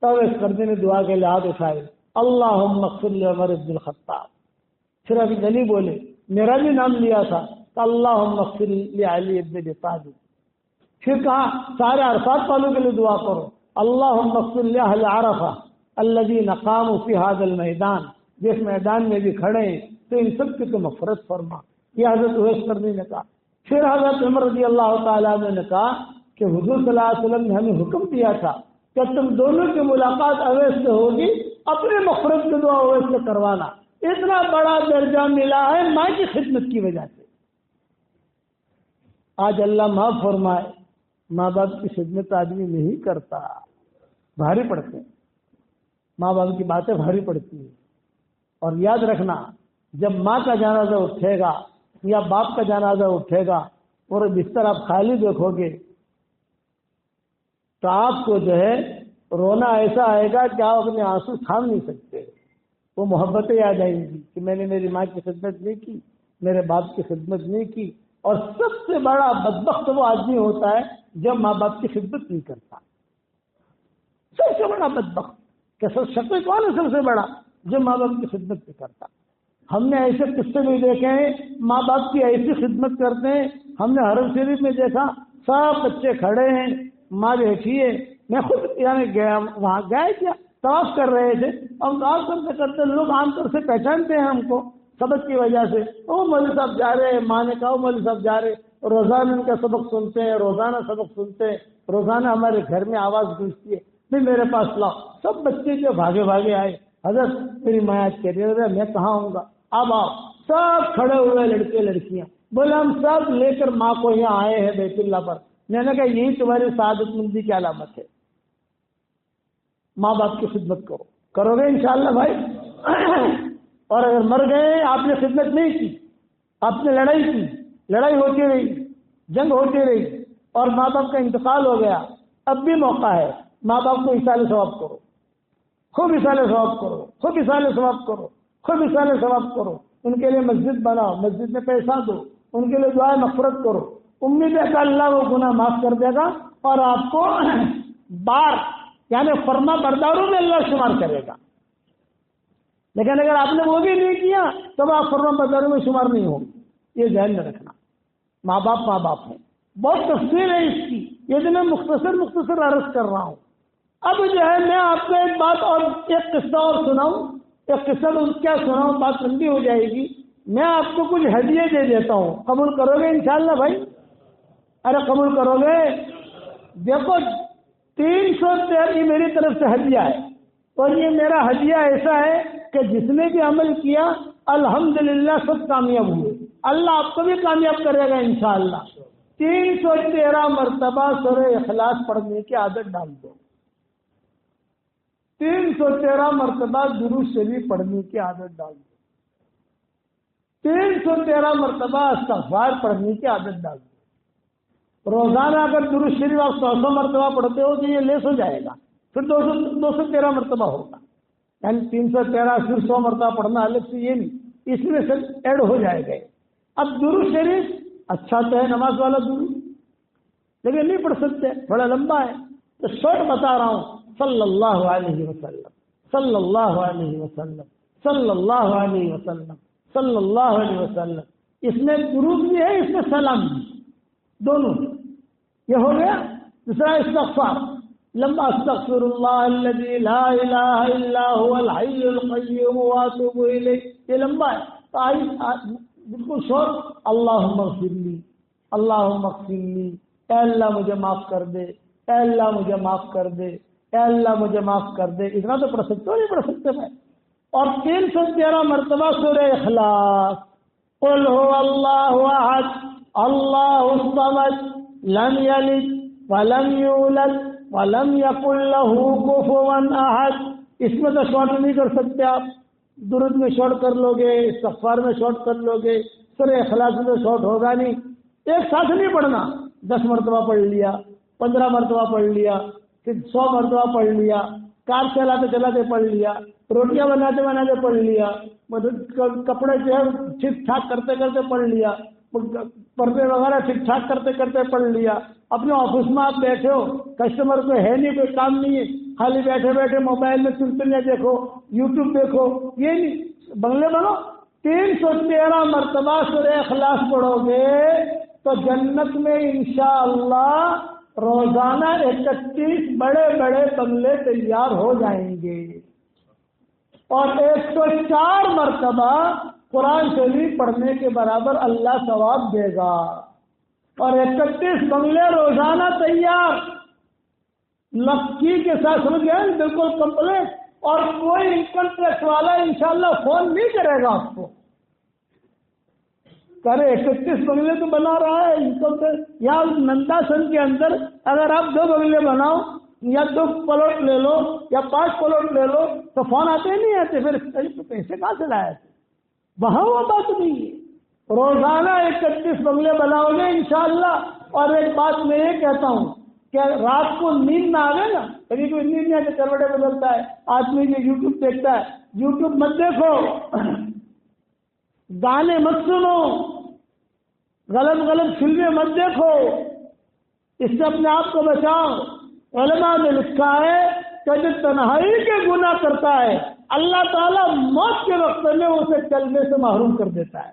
تو اویس کرنی نے دعا کے لحاظ اٹھائے اللہم اغفر لعمر بن الخطاب. پھر ابھی علی بولے میرا بھی نام لیا تھا تو اللہم اغفر لعلی بن ابی طالب. پھر کہا سارے عرفات والوں کے لیے دعا کرو اللہم اغفر لأہل عرفہ الذین قاموا فی ھذا المیدان, جس میدان میں بھی کھڑے ہیں تو ان سب کی تو مغفرت فرما. یہ حضرت اویس کرنی نے کہا. پھر حضرت عمر رضی اللہ تعالیٰ عنہ نے کہا کہ حضور صلی اللہ علیہ وسلم نے ہمیں حکم دیا تھا کہ تم دونوں کی ملاقات اویس سے ہوگی, اپنے مغفرت کی دعا اویس سے کروانا. اتنا بڑا درجہ ملا ہے ماں کی خدمت کی وجہ سے. آج اللہ معاف فرمائے, ماں باپ کی خدمت آدمی نہیں کرتا, بھاری پڑتے ہیں, ماں باپ کی باتیں بھاری پڑتی ہیں. اور یاد رکھنا جب ماں کا جنازہ اٹھے گا یا باپ کا جنازہ اٹھے گا اور بستر آپ خالی دیکھو گے تو آپ کو جو ہے رونا ایسا آئے گا کہ آپ اپنے آنسو تھام نہیں سکتے. وہ محبتیں یاد آئیں گی کہ میں نے میری ماں کی خدمت نہیں کی, میرے باپ کی خدمت نہیں کی. اور سب سے بڑا بدبخت وہ آدمی ہوتا ہے جب ماں باپ کی خدمت نہیں کرتا. سب سے بڑا بدبخت کہ شخص کون ہے سب سے بڑا جو ماں باپ کی خدمت نہیں کرتا. ہم نے ایسے قصے بھی دیکھے ہیں ماں باپ کی ایسی خدمت کرتے ہیں. ہم نے حرم شریف میں دیکھا سب بچے کھڑے ہیں, ماں بیٹھی ہے. میں خود یعنی گیا وہاں گئے کیا طواف کر رہے تھے, ہم طواف کرتے کرتے لوگ عام طور سے پہچانتے ہیں ہم کو سبق کی وجہ سے. وہ مولوی صاحب جا رہے ہیں, ماں نے کہا وہ مولوی صاحب جا رہے, روزانہ ان کا سبق سنتے ہیں, روزانہ سبق سنتے ہیں, روزانہ ہمارے گھر میں آواز گونجتی ہے نہیں میرے پاس لاؤ. سب بچے جو بھاگے بھاگے آئے, حضرت میری ماں آج کہہ رہی ہے میں کہاں ہوں گا, اب آؤ. سب کھڑے ہوئے لڑکے لڑکیاں, بولے ہم سب لے کر ماں کو یہاں آئے ہیں بیت اللہ پر. میں نے کہا یہی تمہاری سعادت مندی کی علامت ہے, ماں باپ کی خدمت کرو گے انشاءاللہ بھائی. اور اگر مر گئے آپ نے خدمت نہیں کی، آپ نے لڑائی کی، لڑائی ہوتی رہی، جنگ ہوتی رہی اور ماں باپ کا انتقال ہو گیا، اب بھی موقع ہے، ماں باپ کو ایصال ثواب کرو، خوب ایصال ثواب کرو، خوب ایصال ثواب کرو، خوب ایصال ثواب کرو، ان کے لیے مسجد بناؤ، مسجد میں پیسہ دو، ان کے لیے دعائیں مغفرت کرو، امید ہے کہ اللہ وہ گناہ معاف کر دے گا اور آپ کو بار یعنی فرما برداروں میں اللہ شمار کرے گا۔ لیکن اگر آپ نے وہ بھی نہیں کیا تو آپ فرما برداروں میں شمار نہیں ہوں گے، یہ ذہن میں رکھنا۔ ماں باپ ہیں، بہت تفصیل ہے اس کی، یہ تو میں مختصر عرض کر رہا ہوں۔ اب جو ہے میں آپ کو ایک بات اور ایک قصہ اور سناؤں، ایک قصہ تو کیا سناؤں، بات لمبی ہو جائے گی۔ میں آپ کو کچھ ہدیے دے دیتا ہوں، قبول کرو گے انشاءاللہ بھائی؟ ارے قبول کرو گے؟ دیکھو 313 یہ میری طرف سے ہدیہ ہے، اور یہ میرا ہدیہ ایسا ہے کہ جس نے بھی عمل کیا الحمدللہ سب کامیاب ہوئے، اللہ آپ کو بھی کامیاب کرے گا انشاءاللہ۔ 313 مرتبہ سورہ اخلاص پڑھنے کی عادت ڈال دو، 313 مرتبہ درود شریف پڑھنے کی عادت ڈال دو، 313 مرتبہ استغفار پڑھنے کی عادت ڈال دو۔ روزانہ اگر درود شریف آپ 100 مرتبہ پڑھتے ہو تو یہ لیس ہو جائے گا، پھر 213 مرتبہ ہوگا، یعنی 313 پھر 100 مرتبہ پڑھنا الگ سے یہ نہیں، اس میں سے ایڈ ہو جائے گا۔ اب درود شریف اچھا تو ہے نماز والا درود، لیکن نہیں پڑھ سکتے، تھوڑا لمبا ہے، تو شارٹ بتا رہا ہوں، صلی اللہ علیہ وسلم، صلی اللہ علیہ وسلم، صلی اللہ علیہ وسلم، صلی اللہ علیہ وسلم۔ اس میں درود بھی ہے، اس میں سلام بھی، دونوں یہ ہو گیا۔ دوسرا استغفار، لمبا استغفر اللہ الذی لا الہ الا هو الحی القیوم واتوب الیہ، یہ لمبا ہے، تو بالکل شورٹ، اللہم اغفر لی، اللہم اغفر لی، اے اللہ مجھے معاف کر دے، اے اللہ مجھے معاف کر دے، اے اللہ مجھے معاف کر دے، اتنا تو پڑھ سکتے ہو، نہیں پڑھ سکتے میں۔ اور 313 مرتبہ سورہ اخلاص، قل هو اللہ احد اللہ الصمد لم یلد ولم یولد ولم یکن له کفوا احد۔ اس میں تو شارٹ نہیں کر سکتے آپ، درود میں شارٹ کر لو گے، استغفار میں شارٹ کر لو گے، سورہ اخلاص میں تو شارٹ ہوگا نہیں۔ ایک ساتھ نہیں پڑھنا، 10 مرتبہ پڑھ لیا، 15 مرتبہ پڑھ لیا، پھر 100 مرتبہ پڑھ لیا، کار چلاتے چلاتے پڑھ لیا، روٹیاں بناتے بناتے پڑھ لیا، کپڑے جو ہے ٹھیک ٹھاک کرتے کرتے پڑھ لیا، پردے وغیرہ ٹھیک ٹھاک کرتے کرتے پڑھ لیا۔ اپنے آفس میں آپ بیٹھے ہو، کسٹمر کو ہے نہیں، کوئی کام نہیں ہے، خالی بیٹھے بیٹھے موبائل میں چنچنیاں دیکھو، یوٹیوب دیکھو، یہ نہیں، بنگلے بنو۔ 313 مرتبہ سورہ اخلاص پڑھو گے تو جنت میں انشاءاللہ روزانہ 31 بڑے بڑے بنگلے تیار ہو جائیں گے، اور 104 مرتبہ قرآن شریف پڑھنے کے برابر اللہ ثواب دے گا، اور 31 بنگلے روزانہ تیار، لکی کے ساتھ، سمجھ گئے بالکل کمپلیٹ، اور کوئی انکم ٹیکس والا انشاءاللہ فون نہیں کرے گا آپ کو، کرے 31 بنگلے تو بنا رہا ہے انکم ٹیکس۔ یا نندا سن کے اندر اگر آپ 2 بنگلے بناؤ یا 2 پلاٹ لے لو یا 5 پلاٹ لے لو تو فون آتے نہیں آتے، پھر پیسے کہاں سے لائے تھے؟ وہاں وہ بات نہیں ہے، روزانہ 31 بنگلے بناؤ گے انشاءاللہ۔ اور ایک بات میں یہ کہتا ہوں کہ رات کو نیند نہ آئے نا، کبھی کوئی نیند نہیں آتی، کروٹیں بدلتا ہے آدمی، جو یوٹیوب دیکھتا ہے، یوٹیوب مت دیکھو، گانے مت سنو، غلط فلمیں مت دیکھو، اس سے اپنے آپ کو بچاؤ۔ علماء نے لکھا ہے کہ جو تنہائی کے گناہ کرتا ہے اللہ تعالیٰ موت کے وقت میں اسے کلمے سے محروم کر دیتا ہے،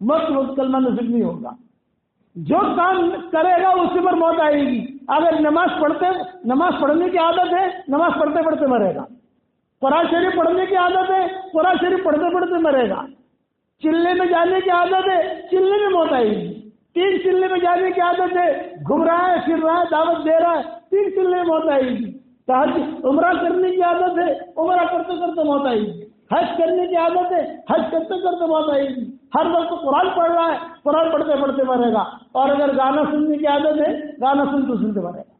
موت وقت کلمہ نصیب نہیں ہوگا۔ جو کام کرے گا اسی پر موت آئے گی۔ اگر نماز پڑھنے کی عادت ہے، نماز پڑھتے پڑھتے مرے گا۔ قرآن شریف پڑھنے کی عادت ہے، قرآن شریف پڑھتے پڑھتے مرے گا۔ چلنے میں جانے کی عادت ہے، چلنے میں موت آئے گی۔ 3 چلنے میں جانے کی عادت ہے، گھوم رہا ہے، پھر رہا ہے، دعوت دے رہا ہے، 3 چلنے میں موت آئے گی۔ عمرہ کرنے کی عادت ہے، عمرہ کرتے کرتے موت آئے گی۔ حج کرنے کی عادت ہے، حج کرتے کرتے موت آئے گی۔ ہر وقت قرآن پڑھ رہا ہے، قرآن پڑھتے پڑھتے مرے گا۔ اور اگر گانا سننے کی عادت ہے، گانا سنتے سنتے مرے گا۔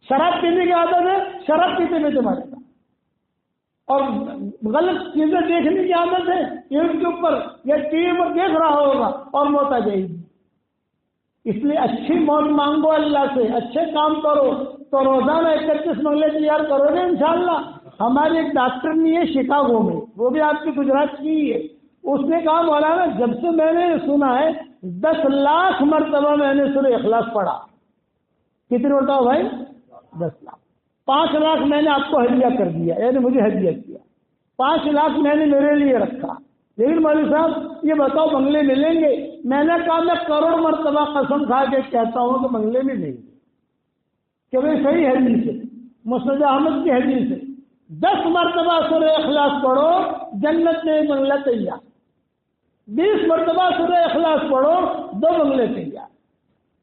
شراب پینے کی عادت ہے، شراب پیتے پیتے مرے گا۔ اور غلط چیزیں دیکھنے کی عادت ہے ٹی وی کے اوپر یا ٹی وی پر دیکھ رہا ہوگا اور موت آ جائے گی. اس لیے اچھی موت مانگو اللہ سے, اچھے کام کرو تو روزانہ 31 بنگلے تیار کرو گے انشاءاللہ. ہمارے ایک ڈاکٹر نہیں ہے شکاگو میں, وہ بھی آپ کی گجرات کی ہے, اس نے کہا مولانا جب سے میں نے سنا ہے 10 لاکھ مرتبہ میں نے سورہ اخلاص پڑھا. کتنے بتاؤ بھائی؟ 10 لاکھ. 5 لاکھ میں نے آپ کو ہدیہ کر دیا, یعنی مجھے ہدیہ کیا. 5 لاکھ میں نے میرے لیے رکھا. لیکن مولوی صاحب یہ بتاؤ بنگلے ملیں گے؟ میں نے کہا میں کروڑ مرتبہ قسم کھا کے کہتا ہوں کہ بنگلے میں نہیں, کہ بھائی صحیح حدیث ہے, مسند احمد کی حدیث ہے. 10 مرتبہ سورہ اخلاص پڑھو جنت میں بنگلہ تیار. 20 مرتبہ سورہ اخلاص پڑھو 2 بنگلے تیار.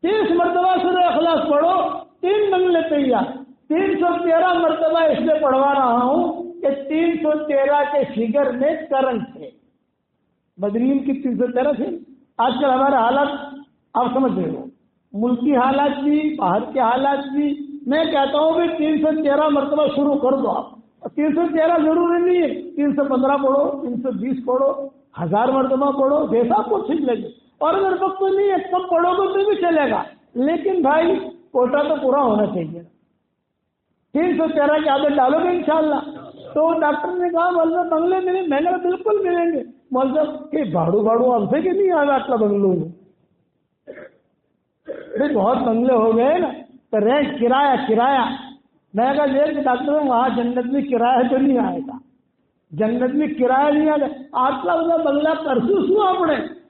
30 مرتبہ سورہ اخلاص پڑھو 3 بنگلے تیار. 313 مرتبہ اس لیے پڑھوا رہا ہوں کہ 313 کے فگر میں کرنٹ ہے. بدرین کی 313 تھے. آج کل ہمارے حالات آپ سمجھ رہے ہو, ملکی حالات بھی باہر کے حالات بھی. میں کہتا ہوں کہ 313 مرتبہ شروع کر دو آپ. 313 ضروری نہیں ہے, 315 پڑھو, 320 پڑھو, 1000 مرتبہ پڑھو, جیسا آپ کو ٹھیک لگے. اور اگر وقت تو نہیں ہے کم پڑھو گے تو بھی چلے گا, لیکن بھائی کوٹا تو پورا ہونا چاہیے. 313 کی عادت ڈالو گے انشاءاللہ. تو ڈاکٹر نے کہا مولانا بنگلے ملیں؟ میں نے کہا بالکل ملیں گے. مولانا کہ بھاڑو ہم سے کہ نہیں آ رہا بنگلوں میں. بہت بنگلے ہو گئے نا, تو رینٹ کرایہ. میں نے کہا یہ ڈاکٹر وہاں جنت میں کرایہ تو نہیں آئے گا, جنت میں کرایہ نہیں آئے گا. آٹلا بنگلہ کرسو شو આપણે?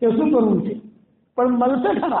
કે શું કરવું છે. પણ મળશે ખરા?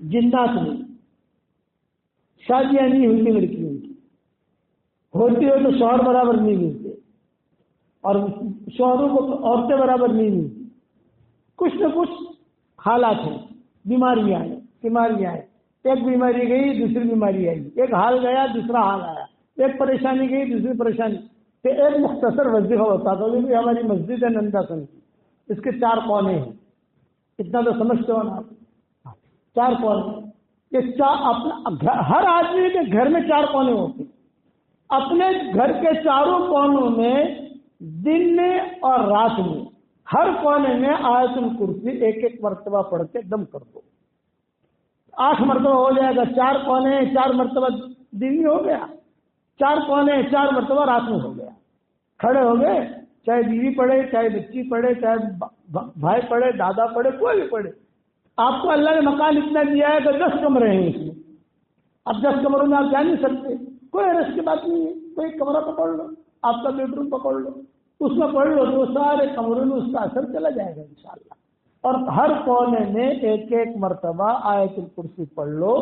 جنات میں شادیاں نہیں ہوئی لڑکیوں کی، ہوتی ہو تو شوہر برابر نہیں ملتے اور شوہروں کو عورتیں برابر نہیں ملتی. کچھ نہ کچھ حالات ہیں، بیماریاں ہیں. ایک بیماری گئی دوسری بیماری آئی، ایک حال گیا دوسرا حال آیا، ایک پریشانی گئی دوسری پریشانی. تو ایک مختصر وظیفہ ہوتا تھا کہ ہماری مسجد ہے نندا سن کی، اس کے 4 کونے ہیں. اتنا تو سمجھتے ہو نا آپ، 4 کونے. ہر آدمی کے گھر میں 4 کونے ہوتے ہیں. اپنے گھر کے چاروں کونوں میں دن میں اور رات میں ہر کونے میں آیت الکرسی ایک مرتبہ پڑھ کے دم کر دو. 8 مرتبہ ہو جائے گا. 4 کونے 4 مرتبہ دن میں ہو گیا، 4 کونے 4 مرتبہ رات میں ہو گیا. کھڑے ہو گئے، چاہے بیوی پڑھے، چاہے بچی پڑھے، چاہے بھائی پڑھے، دادا پڑھے، کوئی بھی پڑھے. آپ کو اللہ نے مکان اتنا دیا ہے کہ 10 کمرے ہیں اس میں. اب 10 کمروں میں آپ جا نہیں سکتے، کوئی رس کی بات نہیں ہے. کوئی کمرہ پکڑ لو، آپ کا بیڈ روم پکڑ لو، اس میں پڑھ لو تو سارے کمروں میں اس کا اثر چلا جائے گا انشاءاللہ. اور ہر کونے میں ایک مرتبہ آیت الکرسی پڑھ لو،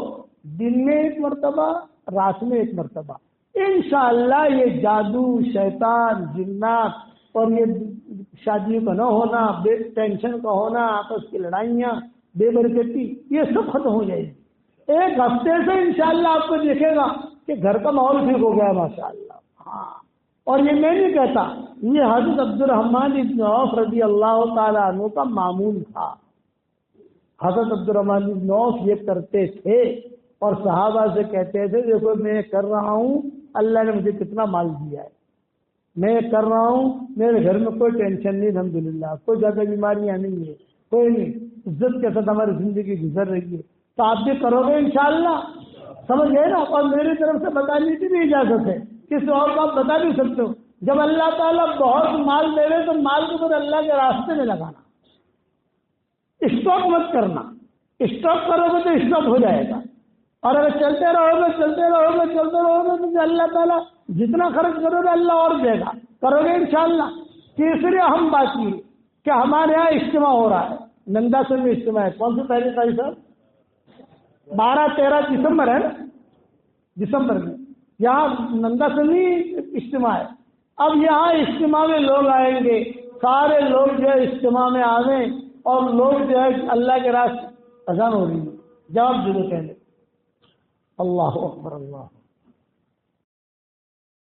دن میں 1 مرتبہ، رات میں 1 مرتبہ. انشاءاللہ یہ جادو، شیطان، جنات اور یہ شادی کا نہ ہونا، بے ٹینشن کا ہونا، آپس کی لڑائیاں، بے برکتی، یہ سب ختم ہو جائے گی. 1 ہفتے سے انشاءاللہ آپ کو دیکھے گا کہ گھر کا ماحول ٹھیک ہو گیا ماشاءاللہ. ہاں، اور یہ میں نہیں کہتا، یہ حضرت عبد الرحمن بن عوف رضی اللہ تعالیٰ عنہ کا معمول تھا. حضرت عبد الرحمن بن عوف یہ کرتے تھے اور صحابہ سے کہتے تھے دیکھو میں کر رہا ہوں، اللہ نے مجھے کتنا مال دیا ہے، میں کر رہا ہوں، میرے گھر میں کوئی ٹینشن نہیں الحمدللہ، کوئی زیادہ بیماریاں نہیں ہے، کوئی نہیں، عزت کے ساتھ ہماری زندگی گزر رہی ہے. تو آپ بھی کرو گے انشاءاللہ، سمجھ گئے نا. اور میری طرف سے بتانے کی بھی اجازت ہے، کسی اور کو آپ بتا بھی سکتے ہو. جب اللہ تعالیٰ بہت مال دے رہے تو مال کو پھر اللہ کے راستے میں لگانا، اسٹاک مت کرنا. اسٹاک کرو گے تو اسٹاک ہو جائے گا، اور اگر چلتے رہو گے تو اللہ تعالیٰ جتنا خرچ کرو گے اللہ اور دے گا. کرو گے انشاءاللہ. تیسری اہم بات یہ کہ ہمارے یہاں اجتماع ہو رہا ہے، نندا سن میں اجتماع ہے. کون سی پہلی تاریخ صاحب؟ 12-13 دسمبر ہے نا، دسمبر میں یہاں نندا سنی اجتماع ہے. اب یہاں اجتماع میں لوگ آئیں گے، سارے لوگ جو ہے اجتماع میں آویں، اور لوگ جو ہے اللہ کے راستے اذان ہو رہی ہے، جواب دے دو کہنے اللہ اکبر اللہ